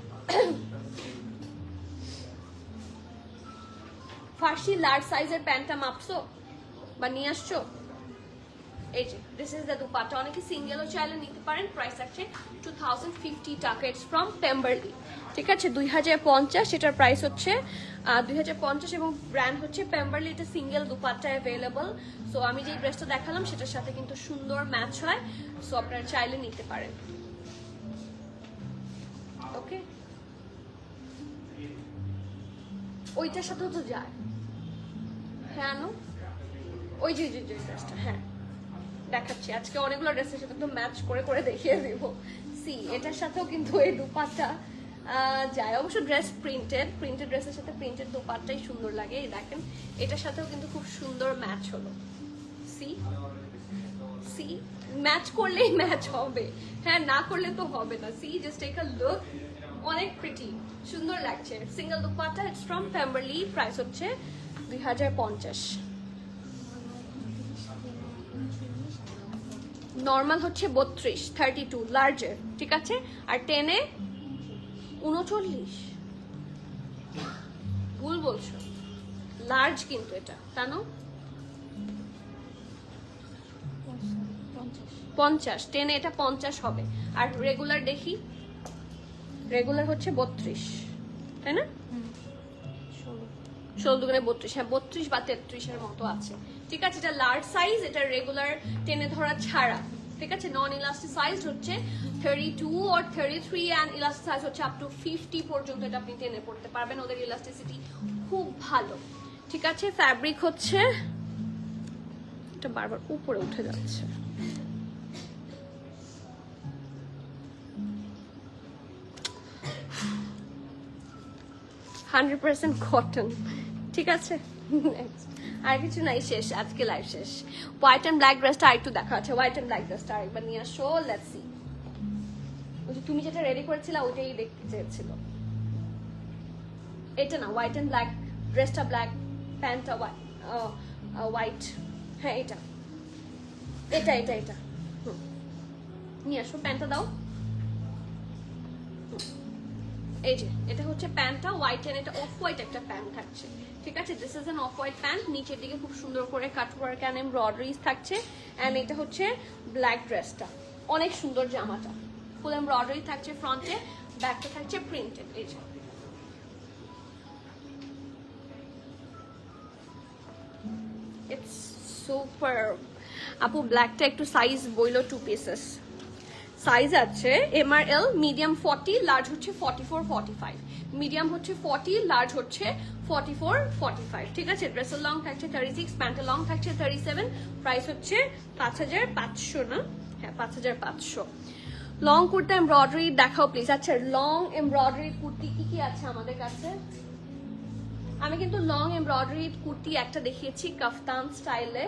ফার্সি লার্জ সাইজের প্যান্টটা মাপছো বা নিয়ে আসছো? এই যে দিস ইজ দ্য দুপাট্টা। অনেকে সিঙ্গেলও চাইলে নিতে পারেন। প্রাইস আছে 2050 টাকা। ইটস ফ্রম পেম্বারলি, ঠিক আছে। 2050 এটার প্রাইস হচ্ছে 2050 এবং ব্র্যান্ড হচ্ছে পেম্বারলি। এটা সিঙ্গেল দুপাট্টা অ্যাভেলেবল। সো আমি যে ড্রেসটা দেখালাম সেটার সাথে কিন্তু সুন্দর ম্যাচ হয়। সো আপনারা চাইলে নিতে পারেন, ওকে। ওইটার সাথেও তো যায়, হ্যাঁ নো, ওই যে ড্রেসটা, হ্যাঁ দেখাচ্ছি। আজকে অনেকগুলো ড্রেসের সাথে তো ম্যাচ করে করে দেখিয়ে দিব। সি এটার সাথেও কিন্তু এই দুপাট্টা যায়। অবশ্য ড্রেস প্রিন্টেড ড্রেসের সাথে প্রিন্টেড দুপাট্টাই সুন্দর লাগে। দেখেন এটার সাথেও কিন্তু খুব সুন্দর ম্যাচ হলো। সি ম্যাচ করলেই ম্যাচ হবে, হ্যাঁ না করলে তো হবে না। See just take a look, অনেক প্রিটি, সুন্দর লাগছে। Single dupatta, it's from Pemberley. Price হচ্ছে 2050। নর্মাল হচ্ছে 32, 32 লার্জের, ঠিক আছে। আর 10-এ 39, ভুল বলছো, লার্জ কিন্তু এটা, জানো 50, 10-এ এটা 50 হবে। আর রেগুলার দেখি, রেগুলার হচ্ছে 32, তাই না? 16 দুগুণে 32, হ্যাঁ 32 বা 33 এর মতো আছে, ঠিক আছে। এটা লার্জ সাইজ, এটা রেগুলার 10-এ ধরা ছাড়া, ঠিক আছে। নন ইলাস্টিক সাইজ হচ্ছে 32 or 33 এন্ড ইলাস্টিক সাইজ হচ্ছে আপ টু 50 পর্যন্ত এটা আপনি 10-এ পড়তে পারবেন। ওদের ইলাস্টিসিটি খুব ভালো, ঠিক আছে। ফ্যাব্রিক হচ্ছে, এটা বারবার উপরে উঠে যাচ্ছে, কটন, ঠিক আছে। আর কিছু নাই, শেষ আজকে লাইভ শেষ। হোয়াইট এন্ড ব্ল্যাক ড্রেসটা আরেকটু দেখা আছে। হোয়াইট এন্ড ব্ল্যাক ড্রেসটা আরেকবার নিয়ে আসো, লেটস সি। ওই যে তুমি যেটা রেডি করেছিলে ওইটাই দেখতে চেয়েছিল। এটা না, হোয়াইট এন্ড ব্ল্যাক ড্রেসটা ব্ল্যাক, প্যান্টটা হোয়াইট, হ্যাঁ এটা এটা এটা এটা নিয়ে আসো। প্যান্টটা দাও। এই যে এটা হচ্ছে প্যান্টটা হোয়াইট এন্ড এটা অফ হোয়াইট একটা প্যান্ট থাকছে, ঠিক আছে। This is an off white pant. নিচের দিকে খুব সুন্দর করে কাটওয়ার্ক এন্ড এমব্রয়ডারিজ থাকছে। এন্ড এটা হচ্ছে ব্ল্যাক ড্রেসটা, অনেক সুন্দর জামাটা, ফুল এমব্রয়ডারি থাকছে ফ্রন্টে, ব্যাকটা থাকছে প্রিন্টেড। এই যে ইটস সুপার। আপু ব্ল্যাকটা একটু সাইজ বইলো 2 পিসেস। সাইজ আছে MRL, মিডিয়াম 40, লার্জ হচ্ছে 44, 45। মিডিয়াম হচ্ছে 40, লার্জ হচ্ছে 44, 45। ঠিক আছে, ড্রেসের লং থাকছে 36, প্যান্টের লং থাকছে 37, প্রাইস হচ্ছে 5500 না, হ্যাঁ 5500। লং কুর্তা এমব্রয়ডারি দেখাও প্লিজ। আচ্ছা, লং এমব্রয়ডারি কুর্তি কি আছে আমাদের কাছে? আমি কিন্তু লং এমব্রয়ডারি কুর্তি একটা দেখিয়েছি কাফতান স্টাইলে,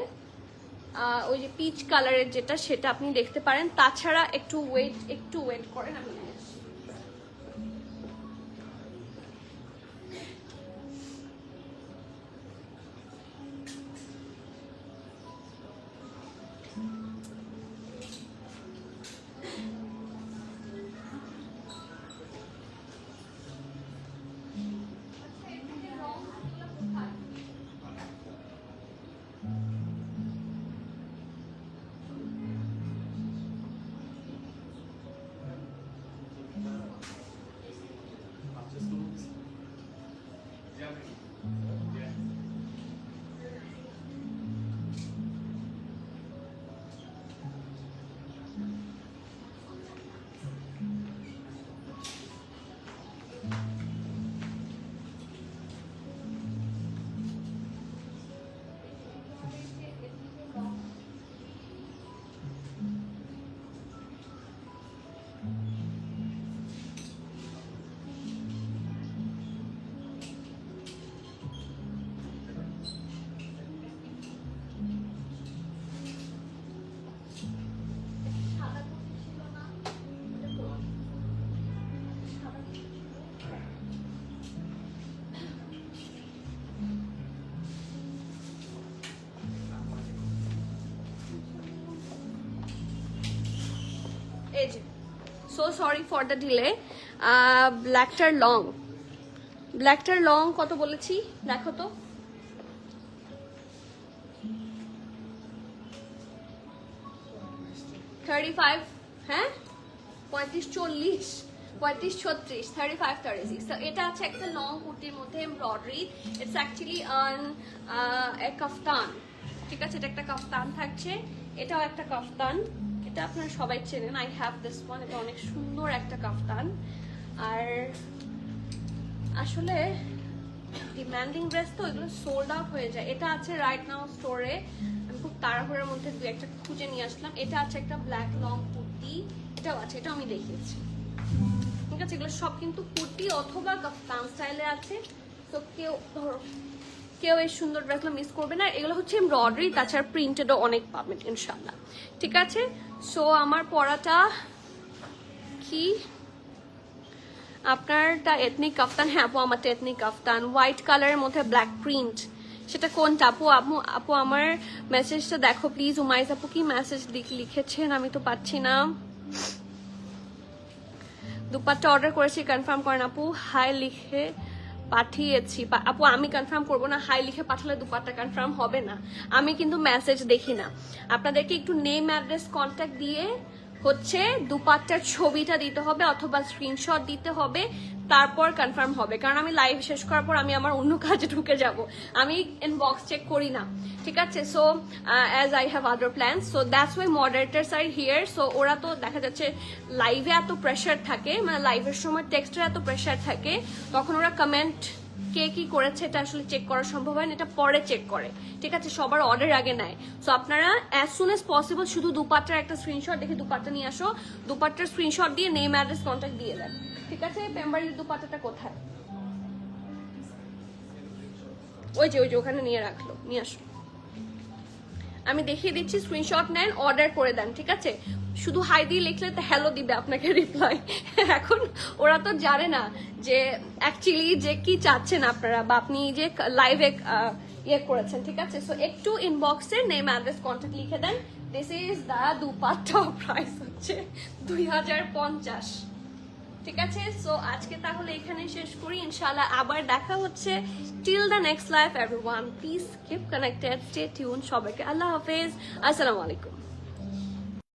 ওই যে পিচ কালারের যেটা, সেটা আপনি দেখতে পারেন। তাছাড়া একটু ওয়েট করেন, আমি এই যে so sorry for the delay. ব্ল্যাকটার লং কত বলেছি দেখো তো, 35, হ্যাঁ 35, 40, 35, 36, 35, 36। তো এটা আছে একটা লং কুর্তির মধ্যে এমব্রয়ডারি, ইটস অ্যাকচুয়ালি কাফতান। ঠিক আছে, এটা একটা কাফতান থাকছে, এটাও একটা কাফতান, এটা আপনারা সবাই চেনেন, আই হ্যাভ দিস ওয়ান। এটা অনেক সুন্দর একটা কাফতান। আর আসলে ডিমান্ডিং ড্রেস তো, এগুলো সোল্ড আউট হয়ে যায়। এটা আছে রাইট নাও স্টোরে, আমি খুব তাড়াহুড়োর মধ্যে দু একটা খুঁজে নিয়ে আসলাম। এটা আছে একটা ব্ল্যাক লং কুর্তি, এটাও আছে, এটাও আমি দেখিয়েছি। ঠিক আছে, এগুলো সব কিন্তু কুর্তি অথবা কাফতান স্টাইলে আছে। তো কেউ এই সুন্দর ড্রেসগুলো মিস করবে না। এগুলো হচ্ছে এমব্রয়ডারি, তাছাড়া প্রিন্টেডও অনেক পাবেন ইনশাল্লাহ। ঠিক আছে, সো আমার পরাটা কি, আপনারটা এথনিক কাফতান? হ্যাঁ আপু, আমারটা এথনিক কাফতান, হোয়াইট কালারের মধ্যে ব্ল্যাক প্রিন্ট। সেটা কোনটা আপু? আপু আমার মেসেজটা দেখো প্লিজ। উমাইজ আপু কি মেসেজ লিখেছেন, আমি তো পাচ্ছি না। দুপাট্টা অর্ডার করেছি, কনফার্ম করেন আপু। হাই লিখে পাঠিয়েছি আপু, আমি কনফার্ম করবো না, হাই লিখে পাঠালে দুপাট্টা কনফার্ম হবে না। আমি কিন্তু মেসেজ দেখি না। আপনাদেরকে একটু নেম, অ্যাড্রেস, কন্ট্যাক্ট দিয়ে হচ্ছে দুপাট্টার ছবিটা দিতে হবে অথবা স্ক্রিনশট দিতে হবে, তারপর কনফার্ম হবে। কারণ আমি লাইভ শেষ করার পর আমি আমার অন্য কাজে ঢুকে যাব, আমি ইনবক্স চেক করি না। ঠিক আছে, so as I have other plan, so that's why moderators are here. সো ওরা তো দেখা যাচ্ছে লাইভে এত প্রেশার থাকে, মানে লাইভের সময় টেক্সটের এত প্রেশার থাকে, তখন ওরা কমেন্ট কে কি করেছে এটা আসলে চেক করা সম্ভব হয় না, এটা পরে চেক করে। ঠিক আছে, সবার অর্ডার আগে নেয়। সো আপনারা অ্যাজ সুন এজ পসিবল শুধু দুপাট্টার একটা স্ক্রিনশট দেখে দুপাট্টা নিয়ে আসো, দুপাট্টার স্ক্রিনশট দিয়ে নেম, অ্যাড্রেস, কন্ট্যাক্ট দিয়ে দেন। ঠিক আছে, পেম্বারির দুপাট্টাটা কোথায়? ওই যে ওখানে নিয়ে রাখলো, নিয়ে আসো। আমি দেখিয়ে দিচ্ছি, স্ক্রিনশট নেন, অর্ডার করে দেন। ঠিক আছে, শুধু হাই দিয়ে লিখলে তো হ্যালো দিবে আপনাকে রিপ্লাই। এখন ওরা তো জানে না যে অ্যাকচুয়ালি যে কি চাচ্ছেন আপনারা, বা আপনি যে লাইভে ইয়ে করেছেন। ঠিক আছে, সো একটু ইনবক্সে নেম, অ্যাড্রেস, কন্ট্যাক্ট লিখে দেন। This is the dupatta, price হচ্ছে 2050। ঠিক আছে, সো আজকে তাহলে এখানে শেষ করি, ইনশাআল্লাহ আবার দেখা হচ্ছে। Till the next life everyone, please keep connected, stay tune. সবাইকে আল্লাহ হাফেজ, আসসালামু আলাইকুম।